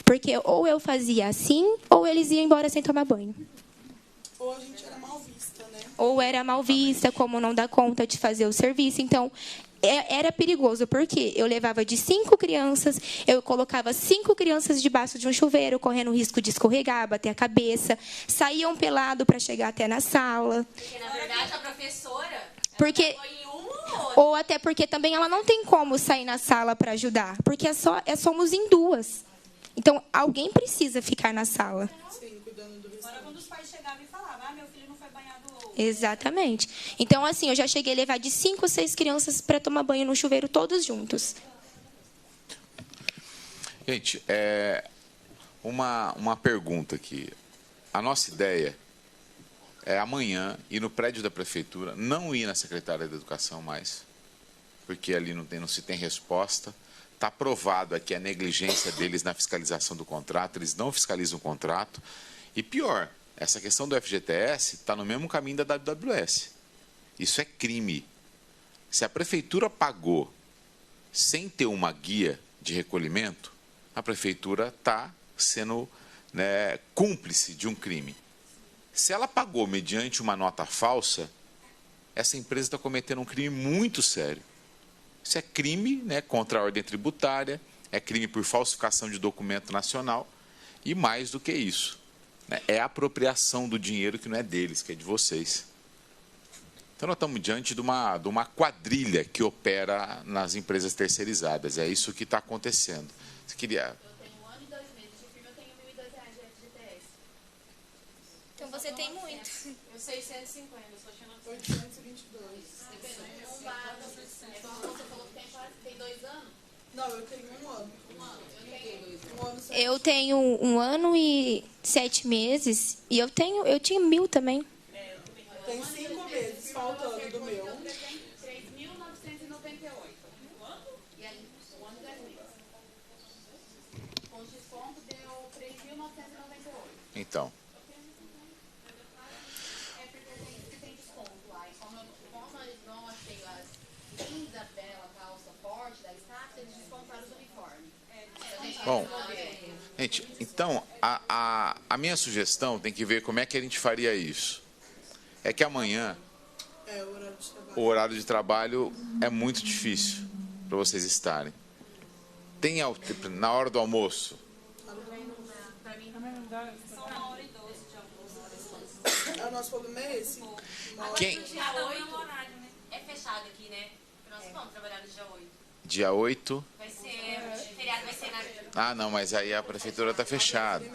Porque ou eu fazia assim, ou eles iam embora sem tomar banho. Ou a gente era mal vista, né? Ou era mal vista, como não dá conta de fazer o serviço. Então, era perigoso, porque eu levava de 5 crianças, eu colocava 5 crianças debaixo de um chuveiro, correndo o risco de escorregar, bater a cabeça, saíam pelado para chegar até na sala. Porque, na verdade, a professora... Porque... Ou até porque também ela não tem como sair na sala para ajudar, porque somos em 2. Então, alguém precisa ficar na sala. Sim, cuidando do restaurante. Agora, quando os pais chegavam e falavam, meu filho não foi banhado hoje. Exatamente. Então, assim, eu já cheguei a levar de 5 ou 6 crianças para tomar banho no chuveiro, todos juntos. Gente, uma pergunta aqui. A nossa ideia é amanhã ir no prédio da prefeitura, não ir na secretária da Educação mais, porque ali não se tem resposta. Está provado aqui a negligência deles na fiscalização do contrato, eles não fiscalizam o contrato. E pior, essa questão do FGTS está no mesmo caminho da WWS. Isso é crime. Se a prefeitura pagou sem ter uma guia de recolhimento, a prefeitura está sendo, né, cúmplice de um crime. Se ela pagou mediante uma nota falsa, essa empresa está cometendo um crime muito sério. Isso é crime, né, contra a ordem tributária, é crime por falsificação de documento nacional e, mais do que isso, né, é apropriação do dinheiro que não é deles, que é de vocês. Então, nós estamos diante de uma quadrilha que opera nas empresas terceirizadas. É isso que está acontecendo. Você queria... Eu tenho 1 ano e 2 meses de firma, eu tenho R$ 1.002 de FGTS. Então, você tem muito. Eu 650, eu só tinha 822. Não paga, você falou que tem 2 anos? Não, eu tenho 1 ano. 1 ano. Eu tenho 2 anos. Eu tenho 1 ano e 7 meses e eu tinha 1.000 também. Tem 5 meses faltando do meu. 3.998. E aí, 1 ano e 10 meses. Com desconto deu 3.998. Então, É porque tem desconto lá. E como nós não achei as jeans da Bela, calça forte, da Staff, eles descontaram os uniformes. bom, gente, então, a minha sugestão tem que ver como é que a gente faria isso. É que amanhã o horário de trabalho é muito difícil para vocês estarem. Tem na hora do almoço? É o nosso volume é esse? Quem? Dia 8 é fechado aqui, né? Nós vamos trabalhar no dia 8. Dia 8? Vai ser... feriado vai ser na... Ah, não, mas aí a prefeitura está fechada.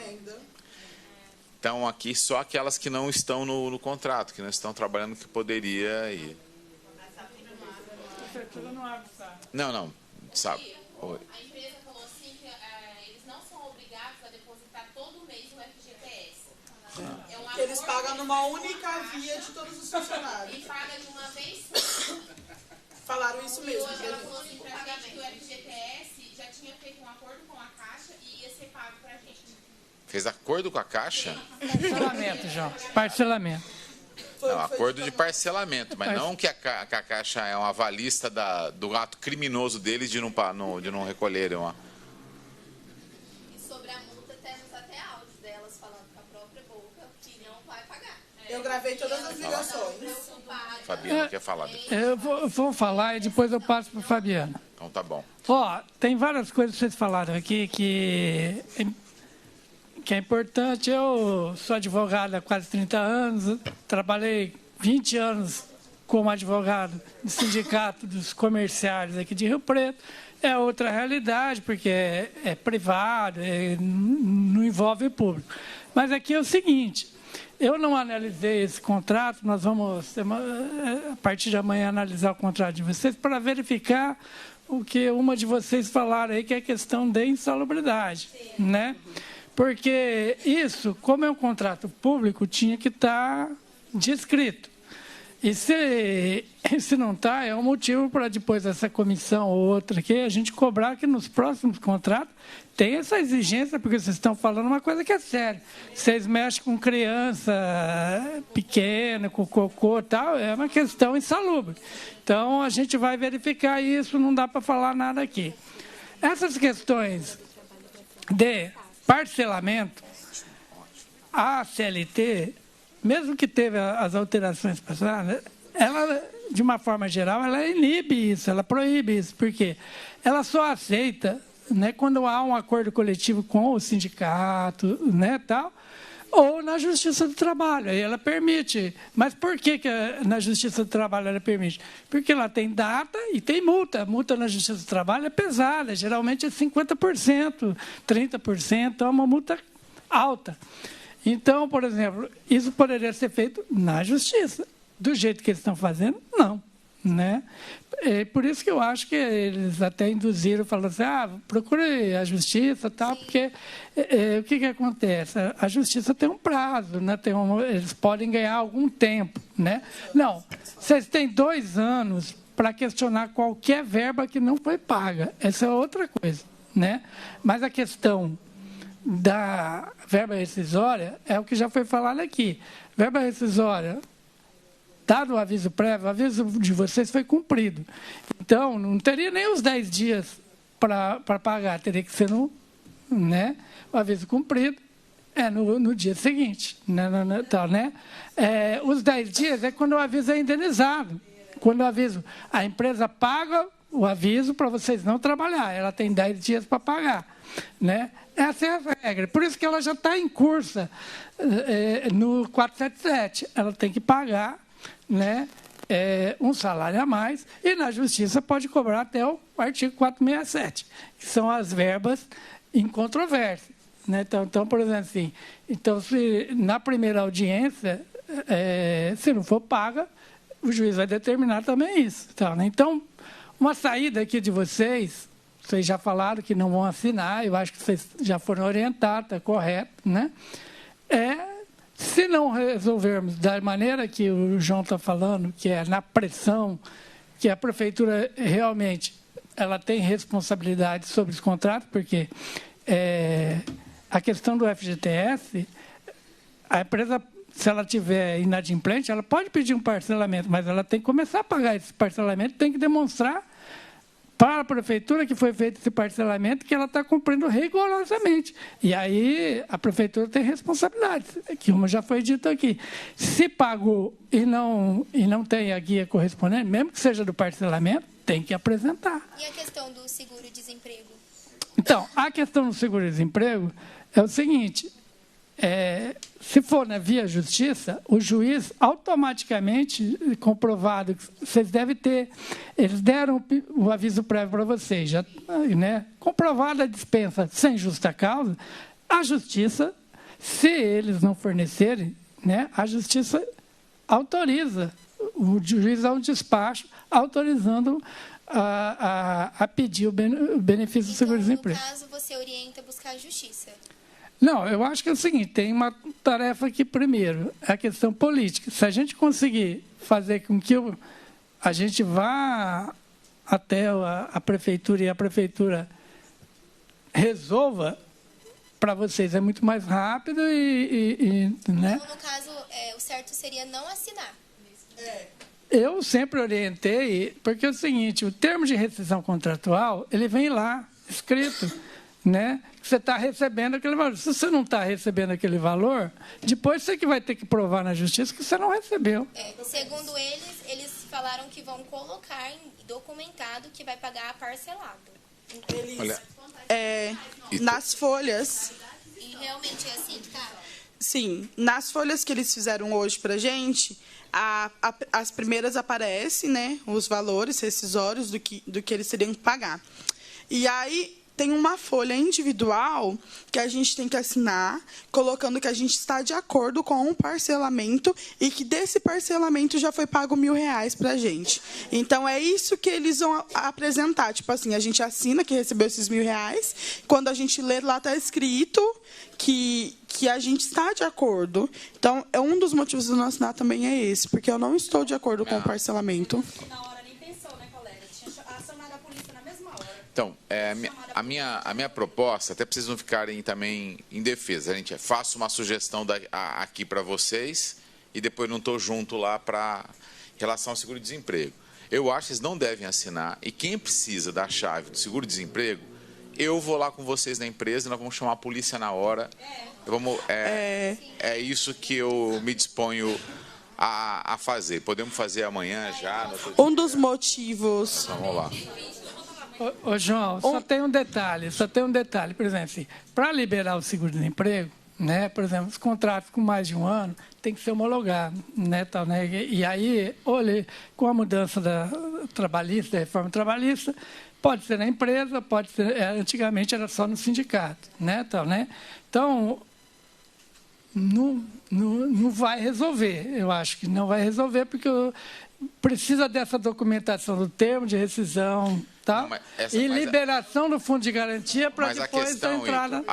Então, aqui só aquelas que não estão no contrato, que não estão trabalhando, que poderia ir. A prefeitura não abre, sabe? Não, sabe. Oi. A empresa falou assim que eles não são obrigados a depositar todo mês o FGTS. É um Eles acordo pagam que numa eles única fazem com a via Caixa de todos os funcionários. E paga de uma vez só. Falaram isso E mesmo. hoje ela falou assim pra gente que o FGTS já tinha feito um acordo com a Caixa e ia ser pago pra gente. Fez acordo com a Caixa? Parcelamento, João. Parcelamento. Não, acordo de parcelamento, mas não que a Caixa é uma avalista do ato criminoso deles de não recolherem uma... E sobre a multa, temos até áudios delas falando com a própria boca que não vai pagar. Eu gravei todas as ligações. Fabiana quer falar. Eu vou falar e depois eu passo para a Fabiana. Então tá bom. Ó, tem várias coisas que vocês falaram aqui que é importante. Eu sou advogado há quase 30 anos, trabalhei 20 anos como advogado do Sindicato dos Comerciários aqui de Rio Preto. É outra realidade, porque é privado, não envolve público. Mas aqui é o seguinte, eu não analisei esse contrato, nós vamos, a partir de amanhã, analisar o contrato de vocês para verificar o que uma de vocês falaram aí, que é a questão da insalubridade, né? Porque isso, como é um contrato público, tinha que estar descrito. E se não está, é um motivo para depois dessa comissão ou outra aqui, a gente cobrar que nos próximos contratos tem essa exigência, porque vocês estão falando uma coisa que é séria. Vocês mexem com criança pequena, com cocô e tal, é uma questão insalubre. Então, a gente vai verificar isso, não dá para falar nada aqui. Essas questões de parcelamento, a CLT, mesmo que teve as alterações passadas, ela, de uma forma geral, ela inibe isso, ela proíbe isso, porque ela só aceita, né, quando há um acordo coletivo com o sindicato, né, tal, ou na Justiça do Trabalho, aí ela permite. Mas por que na Justiça do Trabalho ela permite? Porque ela tem data e tem multa. A multa na Justiça do Trabalho é pesada, geralmente é 50%, 30%, é uma multa alta. Então, por exemplo, isso poderia ser feito na Justiça. Do jeito que eles estão fazendo, não. Né? É por isso que eu acho que eles até induziram, falando assim, procure a Justiça, tal, porque o que acontece? A Justiça tem um prazo, né? Eles podem ganhar algum tempo. Né? Não, vocês têm 2 anos para questionar qualquer verba que não foi paga. Essa é outra coisa. Né? Mas a questão da verba rescisória é o que já foi falado aqui. Verba rescisória, dado o aviso prévio, o aviso de vocês foi cumprido. Então, não teria nem os 10 dias para pagar, teria que ser o aviso cumprido no dia seguinte. Os 10 dias é quando o aviso é indenizado. Quando o aviso, a empresa paga o aviso para vocês não trabalhar, ela tem 10 dias para pagar. Né? Essa é a regra. Por isso que ela já está em curso no 477. Ela tem que pagar, né, um salário a mais, e na Justiça pode cobrar até o artigo 467, que são as verbas incontrovérsias. Né? Então, por exemplo, assim, se na primeira audiência, se não for paga, o juiz vai determinar também isso. Né? Então, uma saída aqui de vocês já falaram que não vão assinar, eu acho que vocês já foram orientados, está correto, né? Se não resolvermos da maneira que o João está falando, que é na pressão, que a prefeitura realmente ela tem responsabilidade sobre os contratos, porque a questão do FGTS, a empresa, se ela tiver inadimplente, ela pode pedir um parcelamento, mas ela tem que começar a pagar esse parcelamento, tem que demonstrar para a prefeitura que foi feito esse parcelamento, que ela está cumprindo rigorosamente. E aí a prefeitura tem responsabilidade, que uma já foi dito aqui. Se pagou e não tem a guia correspondente, mesmo que seja do parcelamento, tem que apresentar. E a questão do seguro-desemprego? Então, a questão do seguro-desemprego é o seguinte, se for na via justiça, o juiz automaticamente, comprovado, vocês devem ter, eles deram o aviso prévio para vocês, já, né, comprovada a dispensa sem justa causa, a justiça, se eles não fornecerem, né, a justiça autoriza o juiz a um despacho autorizando a pedir o benefício do seguro-desemprego. No caso, você orienta a buscar a justiça? Não, eu acho que é o seguinte, tem uma tarefa aqui primeiro, é a questão política. Se a gente conseguir fazer com que a gente vá até a prefeitura e a prefeitura resolva, para vocês é muito mais rápido né? Então, no caso, o certo seria não assinar. Eu sempre orientei, porque é o seguinte, o termo de rescisão contratual, ele vem lá, escrito, né? Você está recebendo aquele valor. Se você não está recebendo aquele valor, depois você que vai ter que provar na justiça que você não recebeu. Segundo eles falaram que vão colocar documentado que vai pagar parcelado. Nas folhas... E realmente é assim, tá? Sim, nas folhas que eles fizeram hoje para a gente, as primeiras aparecem, né, os valores rescisórios do que eles teriam que pagar. E aí tem uma folha individual que a gente tem que assinar, colocando que a gente está de acordo com o parcelamento e que desse parcelamento já foi pago R$1.000 para a gente. Então, é isso que eles vão apresentar. Tipo assim, a gente assina que recebeu esses R$1.000, quando a gente lê lá está escrito que a gente está de acordo. Então, um dos motivos do não assinar também é esse, porque eu não estou de acordo com o parcelamento. Então, a minha proposta, até para vocês não ficarem também em defesa, gente, faço uma sugestão aqui para vocês e depois não estou junto lá para relação ao seguro-desemprego. Eu acho que eles não devem assinar e quem precisa da chave do seguro-desemprego, eu vou lá com vocês na empresa, nós vamos chamar a polícia na hora. É isso que eu me disponho a fazer. Podemos fazer amanhã já? Um dos motivos... Então, vamos lá. Ô, João, só tem um detalhe. Por exemplo, assim, para liberar o seguro-desemprego, né, por exemplo, os contratos com mais de um ano tem que ser homologado, né, tal, né? E aí, olha, com a mudança da reforma trabalhista, pode ser na empresa, pode ser, antigamente era só no sindicato, né, tal, né? Então, não vai resolver. Eu acho que não vai resolver porque precisa dessa documentação do termo de rescisão, tá? Liberação do fundo de garantia para depois da entrada.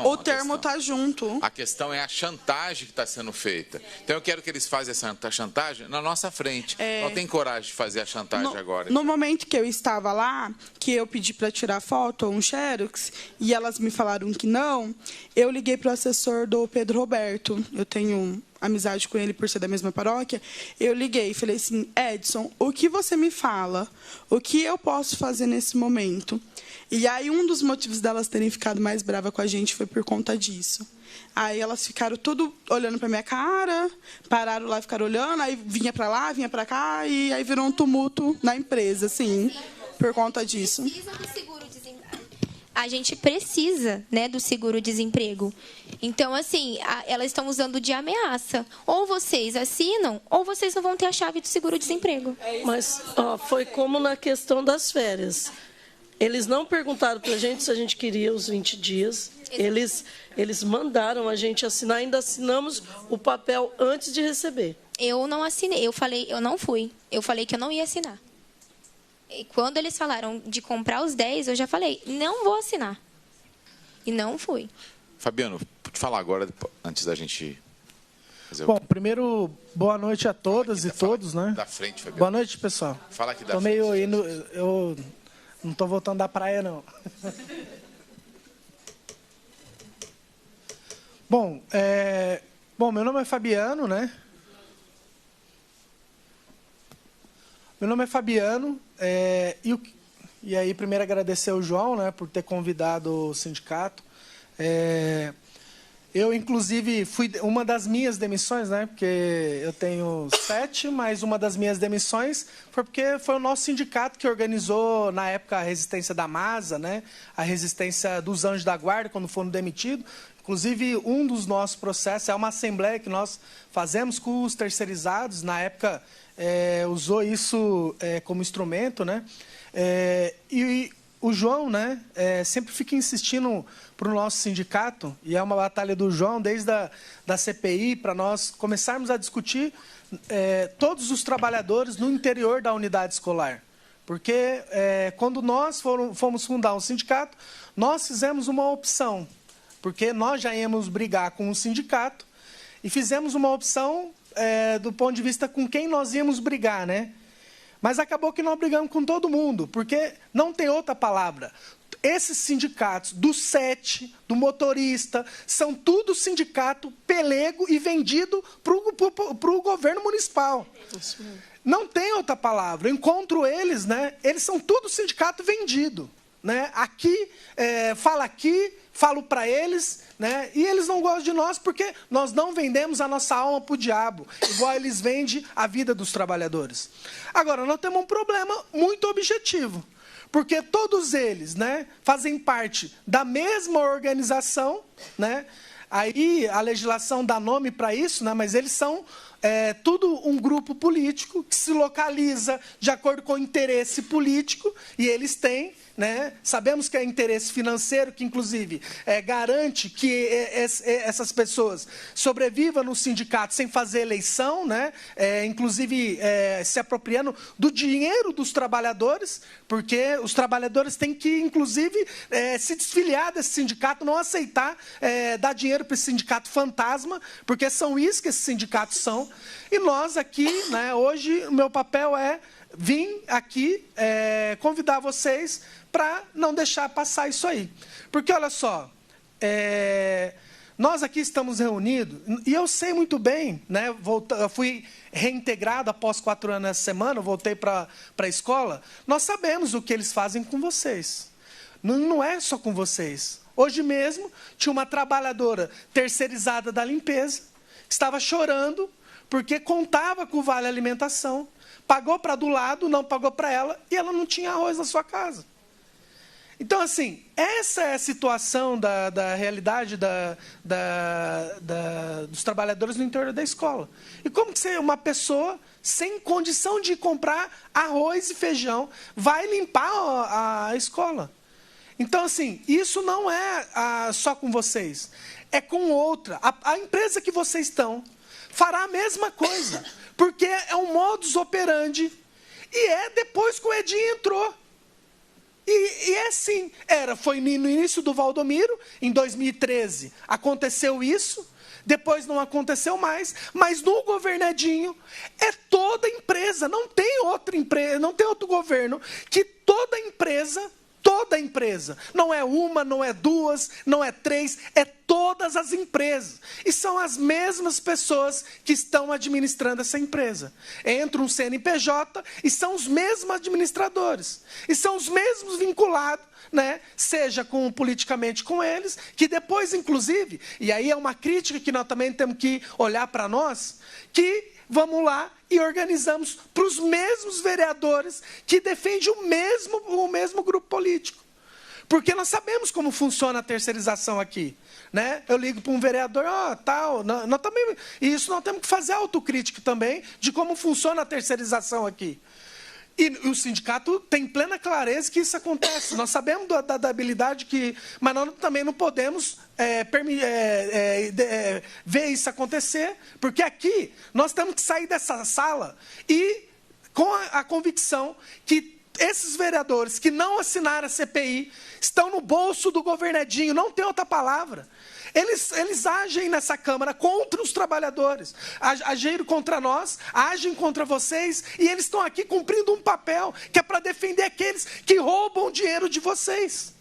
O termo está junto. A questão é a chantagem que está sendo feita. Então, eu quero que eles façam essa chantagem na nossa frente. Não tem coragem de fazer a chantagem agora. No momento que eu estava lá, que eu pedi para tirar foto, um xerox, e elas me falaram que não, eu liguei para o assessor do Pedro Roberto. Eu tenho amizade com ele por ser da mesma paróquia. Eu liguei e falei assim, Edson, o que você me fala? O que eu posso fazer nesse momento? E aí, um dos motivos delas terem ficado mais brava com a gente foi por conta disso. Aí elas ficaram tudo olhando para minha cara, pararam lá e ficaram olhando, aí vinha para lá, vinha para cá, e aí virou um tumulto na empresa, assim, por conta disso. A gente precisa, né, do seguro-desemprego. Então, assim, elas estão usando de ameaça. Ou vocês assinam, ou vocês não vão ter a chave do seguro-desemprego. Mas foi como na questão das férias. Eles não perguntaram para a gente se a gente queria os 20 dias. Eles mandaram a gente assinar, ainda assinamos o papel antes de receber. Eu não assinei, eu não fui. Eu falei que eu não ia assinar. E quando eles falaram de comprar os 10, eu já falei, não vou assinar. E não fui. Fabiano, pode falar agora, antes da gente fazer Bom, primeiro, boa noite a todas e todos, né? Da frente, Fabiano. Boa noite, pessoal. Fala aqui da frente. Meio indo, eu não estou voltando da praia, não. Bom, meu nome é Fabiano, né? Meu nome é Fabiano, e aí primeiro agradecer ao João, né, por ter convidado o sindicato. Eu, inclusive, fui uma das minhas demissões, né, porque eu tenho 7, mas uma das minhas demissões foi porque foi o nosso sindicato que organizou, na época, a resistência da MASA, né, a resistência dos Anjos da Guarda, quando foram demitidos. Inclusive, um dos nossos processos é uma assembleia que nós fazemos com os terceirizados, na época... usou isso como instrumento, né? E o João, né, sempre fica insistindo para o nosso sindicato, e é uma batalha do João desde da CPI, para nós começarmos a discutir todos os trabalhadores no interior da unidade escolar. Porque quando nós fomos fundar um sindicato, nós fizemos uma opção, porque nós já íamos brigar com o sindicato, e fizemos uma opção do ponto de vista com quem nós íamos brigar, né? Mas acabou que nós brigamos com todo mundo, porque não tem outra palavra. esses sindicatos, do SET, do motorista, são tudo sindicato pelego e vendido para o governo municipal. Não tem outra palavra. Eu encontro eles, né? Eles são tudo sindicato vendido. Né? Aqui, falo para eles, né? E eles não gostam de nós porque nós não vendemos a nossa alma para o diabo, igual eles vendem a vida dos trabalhadores. Agora, nós temos um problema muito objetivo, porque todos eles, né, fazem parte da mesma organização, né? Aí a legislação dá nome para isso, né? Mas eles são tudo um grupo político que se localiza de acordo com o interesse político, e eles têm, né? Sabemos que é interesse financeiro, que inclusive garante que essas pessoas sobrevivam no sindicato sem fazer eleição, né? Inclusive se apropriando do dinheiro dos trabalhadores, porque os trabalhadores têm que, inclusive, se desfiliar desse sindicato, não aceitar dar dinheiro para esse sindicato fantasma, porque são isso que esses sindicatos são. E nós aqui, né, hoje, o meu papel é vir aqui convidar vocês para não deixar passar isso aí. Porque, olha só, nós aqui estamos reunidos, e eu sei muito bem, né, eu fui reintegrado após 4 anos essa semana, eu voltei para a escola, nós sabemos o que eles fazem com vocês. Não é só com vocês. Hoje mesmo, tinha uma trabalhadora terceirizada da limpeza, que estava chorando, porque contava com o Vale Alimentação, pagou para do lado, não pagou para ela, e ela não tinha arroz na sua casa. Então, assim, essa é a situação da realidade dos trabalhadores no interior da escola. E como que uma pessoa, sem condição de comprar arroz e feijão, vai limpar a escola? Então, assim, isso não é só com vocês, é com outra. A empresa que vocês estão fará a mesma coisa, porque é um modus operandi, e depois que o Edinho entrou. E é assim, foi no início do Valdomiro, em 2013, aconteceu isso, depois não aconteceu mais, mas no governo Edinho, toda empresa, não tem outra empresa, não tem outro governo, que toda empresa, não é uma, não é 2, não é 3, todas as empresas. E são as mesmas pessoas que estão administrando essa empresa. Entra um CNPJ e são os mesmos administradores. E são os mesmos vinculados, né? Seja politicamente com eles, que depois, inclusive, e aí é uma crítica que nós também temos que olhar para nós, que vamos lá e organizamos para os mesmos vereadores que defendem o mesmo grupo político. Porque nós sabemos como funciona a terceirização aqui. Né? Eu ligo para um vereador, tal. Nós também, e isso nós temos que fazer autocrítica também de como funciona a terceirização aqui. E o sindicato tem plena clareza que isso acontece. Nós sabemos da habilidade mas nós também não podemos ver isso acontecer, porque aqui nós temos que sair dessa sala e com a convicção que esses vereadores que não assinaram a CPI estão no bolso do governo Edinho, não tem outra palavra. Eles agem nessa Câmara contra os trabalhadores, agiram contra nós, agem contra vocês, e eles estão aqui cumprindo um papel que é para defender aqueles que roubam o dinheiro de vocês.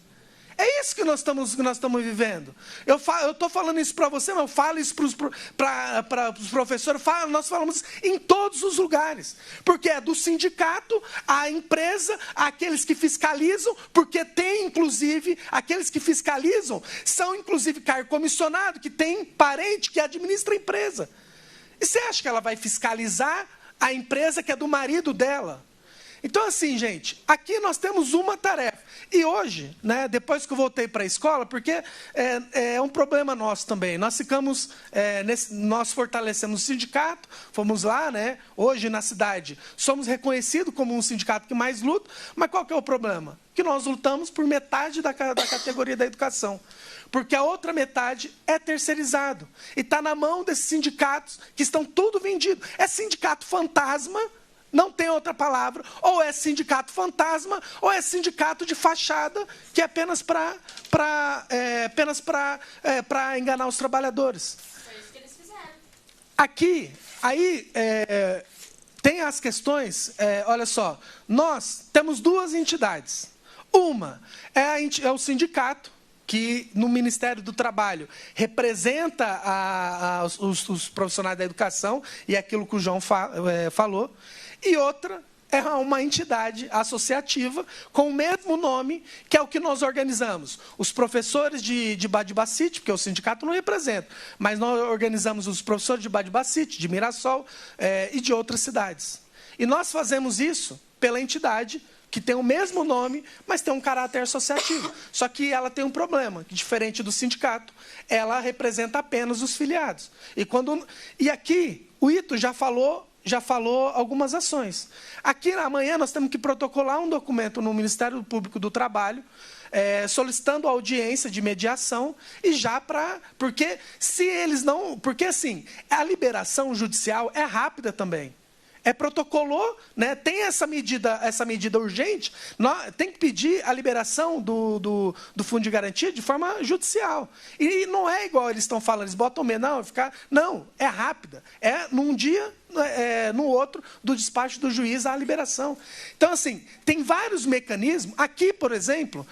É isso que nós estamos vivendo. Eu estou falando isso para você, mas eu falo isso para os professores, nós falamos em todos os lugares. Porque é do sindicato, à empresa, àqueles que fiscalizam, porque tem, inclusive, aqueles que fiscalizam, são, inclusive, cargo comissionado, que tem parente que administra a empresa. E você acha que ela vai fiscalizar a empresa que é do marido dela? Então, assim, gente, aqui nós temos uma tarefa. E hoje, né, depois que eu voltei para a escola, porque é um problema nosso também, nós ficamos, nós fortalecemos o sindicato, fomos lá, né, hoje na cidade, somos reconhecidos como um sindicato que mais luta, mas qual que é o problema? Que nós lutamos por metade da categoria da educação. Porque a outra metade é terceirizado. E está na mão desses sindicatos que estão tudo vendidos. É sindicato fantasma, não tem outra palavra, ou é sindicato fantasma, ou é sindicato de fachada, que é apenas para enganar os trabalhadores. Foi isso que eles fizeram. Aqui, aí, tem as questões, olha só, nós temos 2 entidades. Uma é o sindicato, que no Ministério do Trabalho representa os profissionais da educação, e é aquilo que o João falou, e outra é uma entidade associativa com o mesmo nome, que é o que nós organizamos. Os professores de Badibacite, porque o sindicato não representa, mas nós organizamos os professores de Badibacite, de Mirassol e de outras cidades. E nós fazemos isso pela entidade que tem o mesmo nome, mas tem um caráter associativo. Só que ela tem um problema, que, diferente do sindicato, ela representa apenas os filiados. E aqui, o Ito já falou algumas ações. Aqui, amanhã, nós temos que protocolar um documento no Ministério Público do Trabalho, solicitando audiência de mediação, e já para... Porque, se eles não... Porque, assim, a liberação judicial é rápida também. Protocolou, né? Tem essa medida urgente, tem que pedir a liberação do fundo de garantia de forma judicial. E não é igual eles estão falando, eles botam menor, não, é rápida. É num dia, no outro, do despacho do juiz à liberação. Então, assim, tem vários mecanismos. Aqui, por exemplo,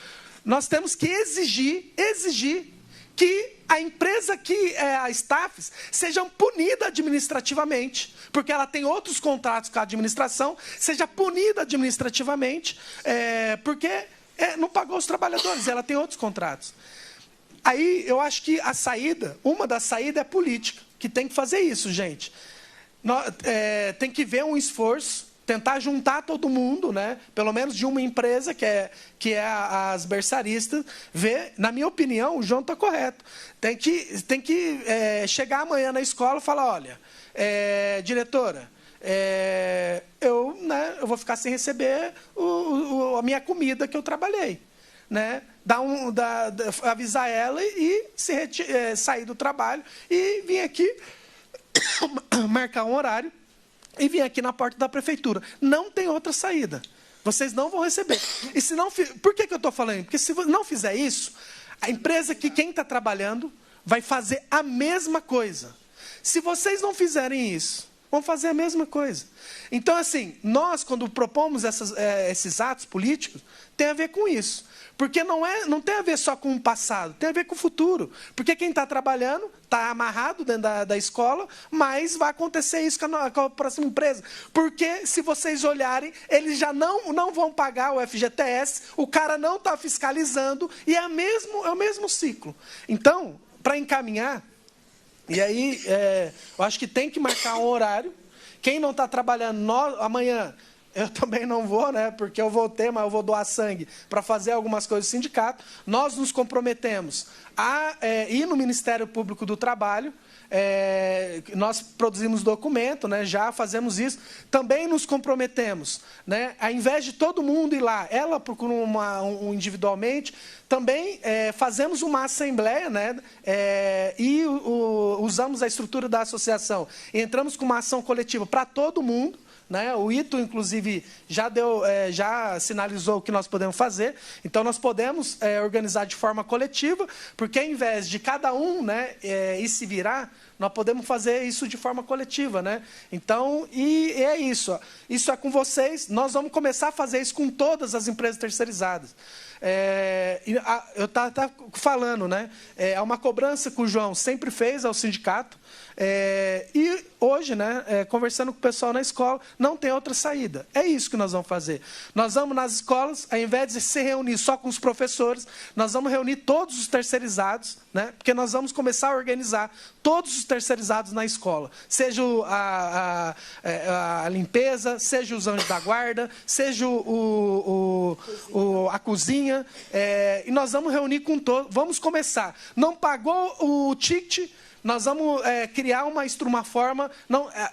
nós temos que exigir que a empresa que é a Staffs seja punida administrativamente, porque ela tem outros contratos com a administração, seja punida administrativamente, porque não pagou os trabalhadores, ela tem outros contratos. Aí, eu acho que uma das saídas é política, que tem que fazer isso, gente. Tem que ver um esforço, tentar juntar todo mundo, né? Pelo menos de uma empresa, que é as berçaristas, ver, na minha opinião, o João está correto. Tem que chegar amanhã na escola e falar, olha, diretora, eu vou ficar sem receber a minha comida que eu trabalhei. Né? Avisar ela e sair do trabalho e vir aqui marcar um horário e vir aqui na porta da prefeitura. Não tem outra saída. Vocês não vão receber. E se não, por que eu estou falando? Porque se não fizer isso, a empresa que quem está trabalhando vai fazer a mesma coisa. Se vocês não fizerem isso, vão fazer a mesma coisa. Então, assim, nós, quando propomos esses atos políticos, tem a ver com isso. Porque não tem a ver só com o passado, tem a ver com o futuro. Porque quem está trabalhando está amarrado dentro da escola, mas vai acontecer isso com a próxima empresa. Porque, se vocês olharem, eles já não vão pagar o FGTS, o cara não está fiscalizando, e é o mesmo ciclo. Então, para encaminhar, e aí eu acho que tem que marcar um horário. Quem não está trabalhando amanhã... Eu também não vou, né? Porque eu voltei, mas eu vou doar sangue para fazer algumas coisas do sindicato. Nós nos comprometemos a ir no Ministério Público do Trabalho. Nós produzimos documento, né? Já fazemos isso. Também nos comprometemos, né? Ao invés de todo mundo ir lá, ela procura individualmente. Também fazemos uma assembleia, né? E usamos a estrutura da associação. Entramos com uma ação coletiva para todo mundo. Né? O Ito, inclusive, já sinalizou o que nós podemos fazer. Então, nós podemos organizar de forma coletiva, porque, ao invés de cada um, né, ir se virar, nós podemos fazer isso de forma coletiva. Né? Então, e é isso. Isso é com vocês. Nós vamos começar a fazer isso com todas as empresas terceirizadas. Eu estava falando, né? É uma cobrança que o João sempre fez ao sindicato. E hoje, né, conversando com o pessoal na escola, não tem outra saída. É isso que nós vamos fazer. Nós vamos nas escolas, ao invés de se reunir só com os professores, nós vamos reunir todos os terceirizados, né, porque nós vamos começar a organizar todos os terceirizados na escola. Seja a limpeza, seja os anjos da guarda, seja a cozinha. E nós vamos reunir com todos. Vamos começar. Não pagou o ticket... Nós vamos criar uma forma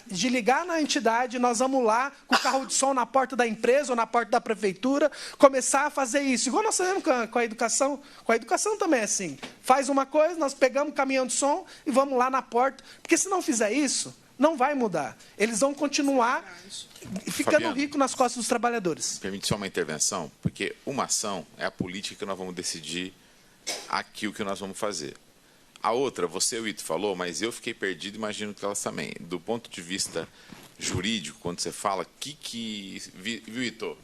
de ligar na entidade, nós vamos lá com o carro de som na porta da empresa ou na porta da prefeitura, começar a fazer isso. Igual nós fazemos com a educação. Com a educação também é assim. Faz uma coisa, nós pegamos o caminhão de som e vamos lá na porta. Porque se não fizer isso, não vai mudar. Eles vão continuar ficando ricos nas costas dos trabalhadores. Permite só uma intervenção? Porque uma ação é a política que nós vamos decidir aqui o que nós vamos fazer. A outra, você e o Ito falou, mas eu fiquei perdido, imagino que elas também. Do ponto de vista jurídico, quando você fala, viu, Ito?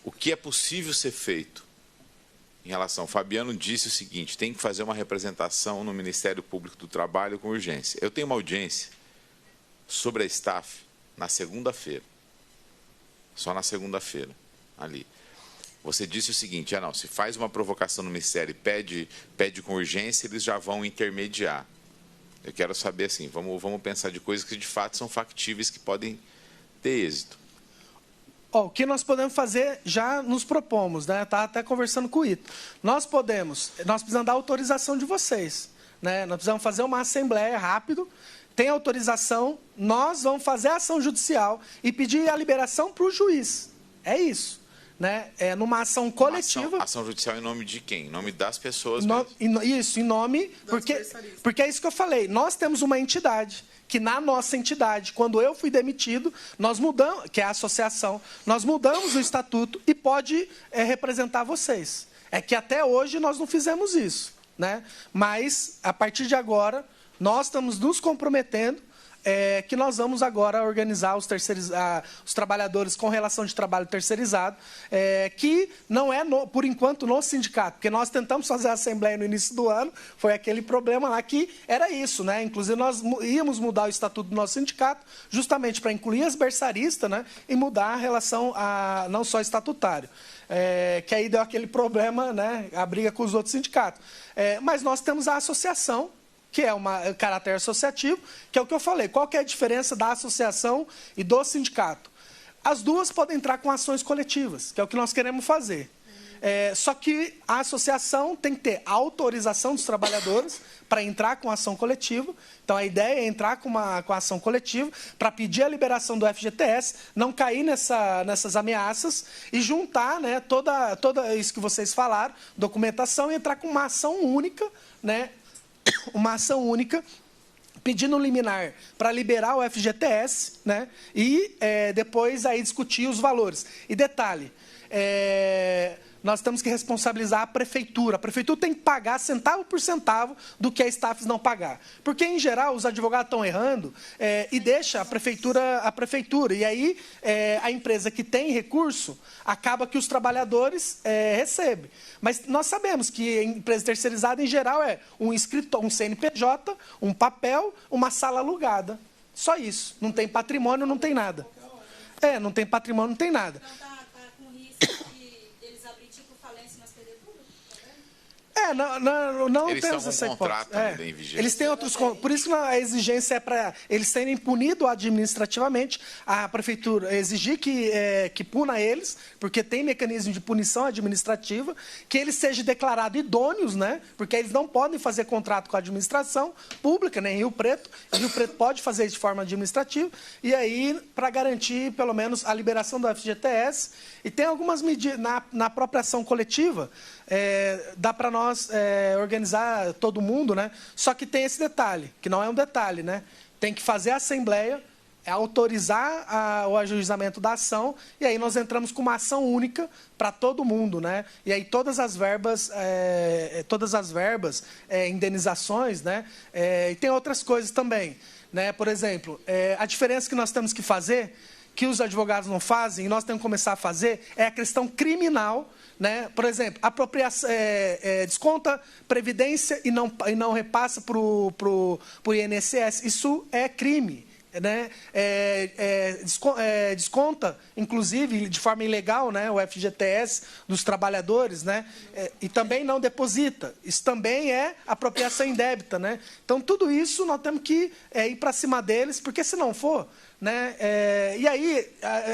o que é possível ser feito em relação... O Fabiano disse o seguinte, tem que fazer uma representação no Ministério Público do Trabalho com urgência. Eu tenho uma audiência sobre a staff na segunda-feira. Só na segunda-feira, ali. Você disse o seguinte, não, se faz uma provocação no Ministério e pede com urgência, eles já vão intermediar. Eu quero saber, assim, vamos pensar de coisas que de fato são factíveis, que podem ter êxito. O que nós podemos fazer, já nos propomos, né? Estava até conversando com o Ito. Nós precisamos da autorização de vocês, né? Nós precisamos fazer uma assembleia rápido, tem autorização, nós vamos fazer a ação judicial e pedir a liberação para o juiz. É isso. Né? É numa ação coletiva. Ação judicial em nome de quem? Em nome das pessoas Isso, em nome... Porque é isso que eu falei. Nós temos uma entidade, que na nossa entidade, quando eu fui demitido, nós mudamos, que é a associação, nós mudamos o estatuto e pode representar vocês. É que até hoje nós não fizemos isso. Né? Mas, a partir de agora, nós estamos nos comprometendo que nós vamos agora organizar os trabalhadores com relação de trabalho terceirizado, que não é, por enquanto, no sindicato, porque nós tentamos fazer a assembleia no início do ano, foi aquele problema lá que era isso, né? Inclusive, nós íamos mudar o estatuto do nosso sindicato, justamente para incluir as berçaristas, né? E mudar a relação não só estatutário. Que aí deu aquele problema, né? A briga com os outros sindicatos. Mas nós temos a associação, que é um caráter associativo, que é o que eu falei. Qual que é a diferença da associação e do sindicato? As duas podem entrar com ações coletivas, que é o que nós queremos fazer. Só que a associação tem que ter a autorização dos trabalhadores para entrar com ação coletiva. Então, a ideia é entrar com a ação coletiva para pedir a liberação do FGTS, não cair nessas ameaças e juntar, né, toda isso que vocês falaram, documentação, e entrar com uma ação única, né, uma ação única, pedindo um liminar para liberar o FGTS, né? E depois aí discutir os valores. E detalhe, nós temos que responsabilizar a prefeitura. A prefeitura tem que pagar centavo por centavo do que a Staffs não pagar. Porque, em geral, os advogados estão errando e deixa a prefeitura. E aí, a empresa que tem recurso, acaba que os trabalhadores recebem. Mas nós sabemos que a empresa terceirizada, em geral, é um escritório, um CNPJ, um papel, uma sala alugada. Só isso. Não tem patrimônio, não tem nada. Não tem patrimônio, não tem nada. Não eles temos essa hipótese. Eles têm outros... Por isso que a exigência é para eles serem punidos administrativamente, a prefeitura exigir que puna eles, porque tem mecanismo de punição administrativa, que eles sejam declarados idôneos, né? Porque eles não podem fazer contrato com a administração pública, nem Rio Preto. Rio Preto pode fazer isso de forma administrativa, e aí, para garantir, pelo menos, a liberação do FGTS. E tem algumas medidas na própria ação coletiva, dá para nós organizar todo mundo, né? Só que tem esse detalhe, que não é um detalhe, né? Tem que fazer a assembleia, autorizar o ajuizamento da ação, e aí nós entramos com uma ação única para todo mundo, né? E aí todas as verbas, indenizações, né? E tem outras coisas também, né? Por exemplo, a diferença que nós temos que fazer, que os advogados não fazem, e nós temos que começar a fazer, é a questão criminal, né? Por exemplo, apropriação, desconta previdência e não repassa para o INSS. Isso é crime. Né? Desconta, inclusive, de forma ilegal, né, o FGTS dos trabalhadores, né? E também não deposita. Isso também é apropriação indébita. Né? Então, tudo isso nós temos que ir para cima deles, porque se não for... Né? E aí,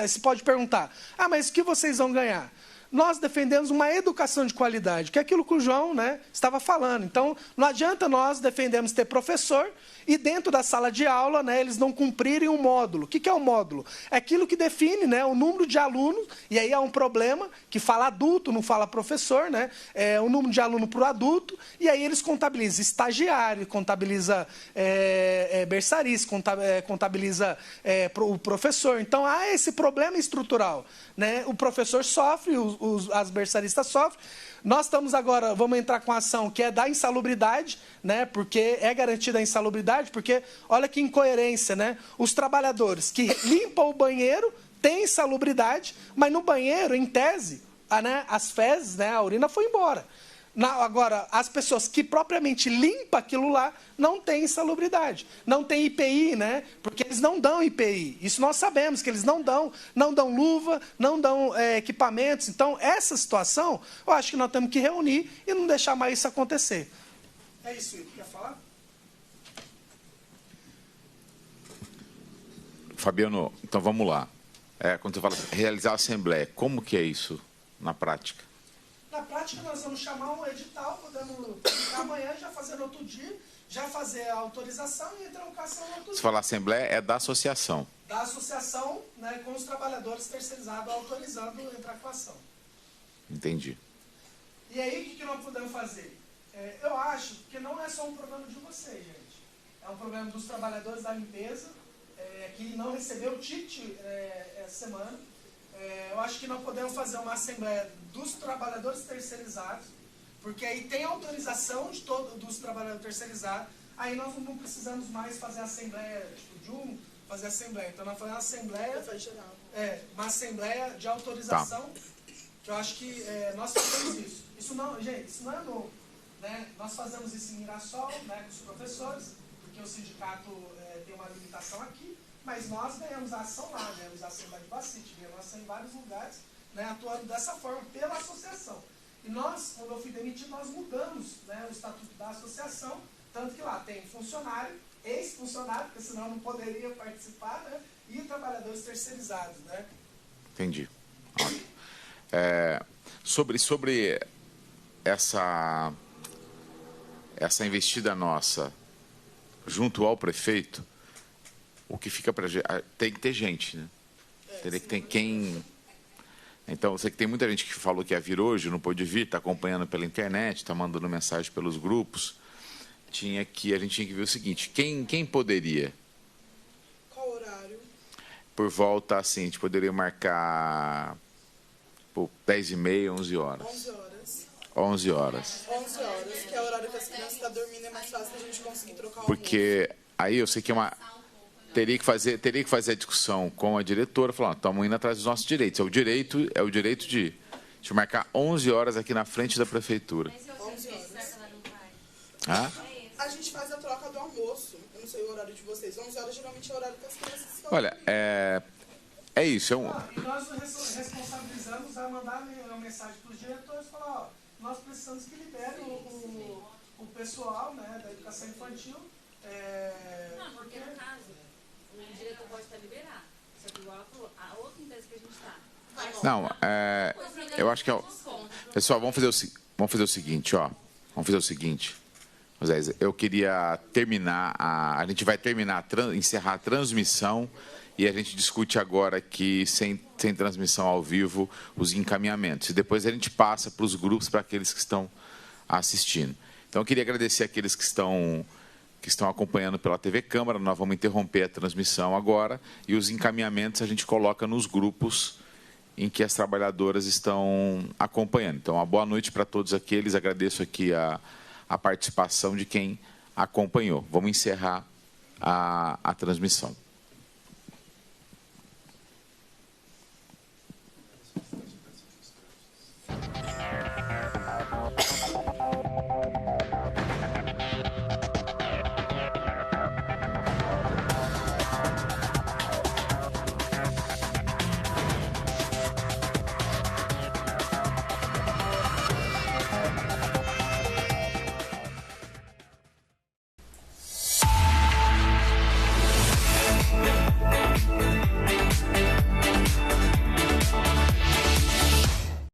se pode perguntar, mas o que vocês vão ganhar? Nós defendemos uma educação de qualidade, que é aquilo que o João, né, estava falando. Então, não adianta nós defendermos ter professor e dentro da sala de aula, né, eles não cumprirem um módulo. O que é um módulo? É aquilo que define, né, o número de alunos, e aí há um problema, que fala adulto, não fala professor, né, o número de aluno para o adulto, e aí eles contabilizam estagiário, contabiliza berçarista, contabiliza o professor. Então, há esse problema estrutural. Né? O professor sofre, as berçaristas sofrem. Nós estamos agora, vamos entrar com a ação que é da insalubridade, né? Porque é garantida a insalubridade, porque olha que incoerência, né? Os trabalhadores que limpam o banheiro têm insalubridade, mas no banheiro, em tese, as fezes, né, a urina foi embora. Agora, as pessoas que propriamente limpam aquilo lá não têm insalubridade, não tem IPI, né? Porque eles não dão IPI. Isso nós sabemos que eles não dão luva, não dão equipamentos. Então, essa situação, eu acho que nós temos que reunir e não deixar mais isso acontecer. É isso, Ito. Quer falar? Fabiano, então vamos lá. Quando você fala realizar a assembleia, como que é isso na prática? Na prática, nós vamos chamar um edital, podemos ficar amanhã, já fazer no outro dia, já fazer a autorização e entrar no cação no outro dia. Você fala assembleia, é da associação. Da associação, né, com os trabalhadores terceirizados autorizando entrar com a ação. Entendi. E aí, o que nós podemos fazer? Eu acho que não é só um problema de vocês, gente. É um problema dos trabalhadores da limpeza, que não recebeu o TIT essa semana. Eu acho que nós podemos fazer uma assembleia dos trabalhadores terceirizados, porque aí tem autorização dos trabalhadores terceirizados, aí nós não precisamos mais fazer assembleia tipo, fazer assembleia. Então nós fazemos uma assembleia de autorização, que eu acho que nós fazemos isso. Isso não, gente, isso não é novo. Né? Nós fazemos isso em Mirassol, né, com os professores, porque o sindicato tem uma limitação aqui, mas nós ganhamos a ação lá, ganhamos a ação da Advacite, ganhamos a ação em vários lugares, né, atuando dessa forma pela associação. E nós, quando eu fui demitido, nós mudamos, né, o estatuto da associação, tanto que lá tem funcionário, ex-funcionário, porque senão não poderia participar, né, e trabalhadores terceirizados. Né? Entendi. Sobre essa investida nossa junto ao prefeito, o que fica para tem que ter gente, né? Teria que ter quem. Então, eu sei que tem muita gente que falou que ia vir hoje, não pôde vir, está acompanhando pela internet, está mandando mensagem pelos grupos. A gente tinha que ver o seguinte: quem poderia? Qual horário? Por volta, assim, a gente poderia marcar 10h30, 11 horas. 11 horas. 11 horas. 11 horas, que é o horário que as crianças estão dormindo, é mais fácil a gente conseguir trocar o Porque aí eu sei que teria que fazer a discussão com a diretora, falando, estamos indo atrás dos nossos direitos. É o direito de marcar 11 horas aqui na frente da prefeitura. 11 horas. Ah? A gente faz a troca do almoço. Eu não sei o horário de vocês. 11 horas geralmente é o horário que as crianças estão. Olha, é isso. E nós responsabilizamos a mandar uma mensagem para os diretores e falar, nós precisamos que liberem o pessoal, né, da educação infantil. Não, porque no caso, o diretor pode estar liberado. Só que igual a outra empresa que a gente está. Não, eu acho que pessoal, vamos fazer o seguinte, ó. Vamos fazer o seguinte. José, eu queria terminar a gente vai encerrar a transmissão e a gente discute agora aqui sem transmissão ao vivo os encaminhamentos e depois a gente passa para os grupos para aqueles que estão assistindo. Então eu queria agradecer aqueles que estão acompanhando pela TV Câmara. Nós vamos interromper a transmissão agora e os encaminhamentos a gente coloca nos grupos em que as trabalhadoras estão acompanhando. Então, uma boa noite para todos aqueles. Agradeço aqui a participação de quem acompanhou. Vamos encerrar a transmissão.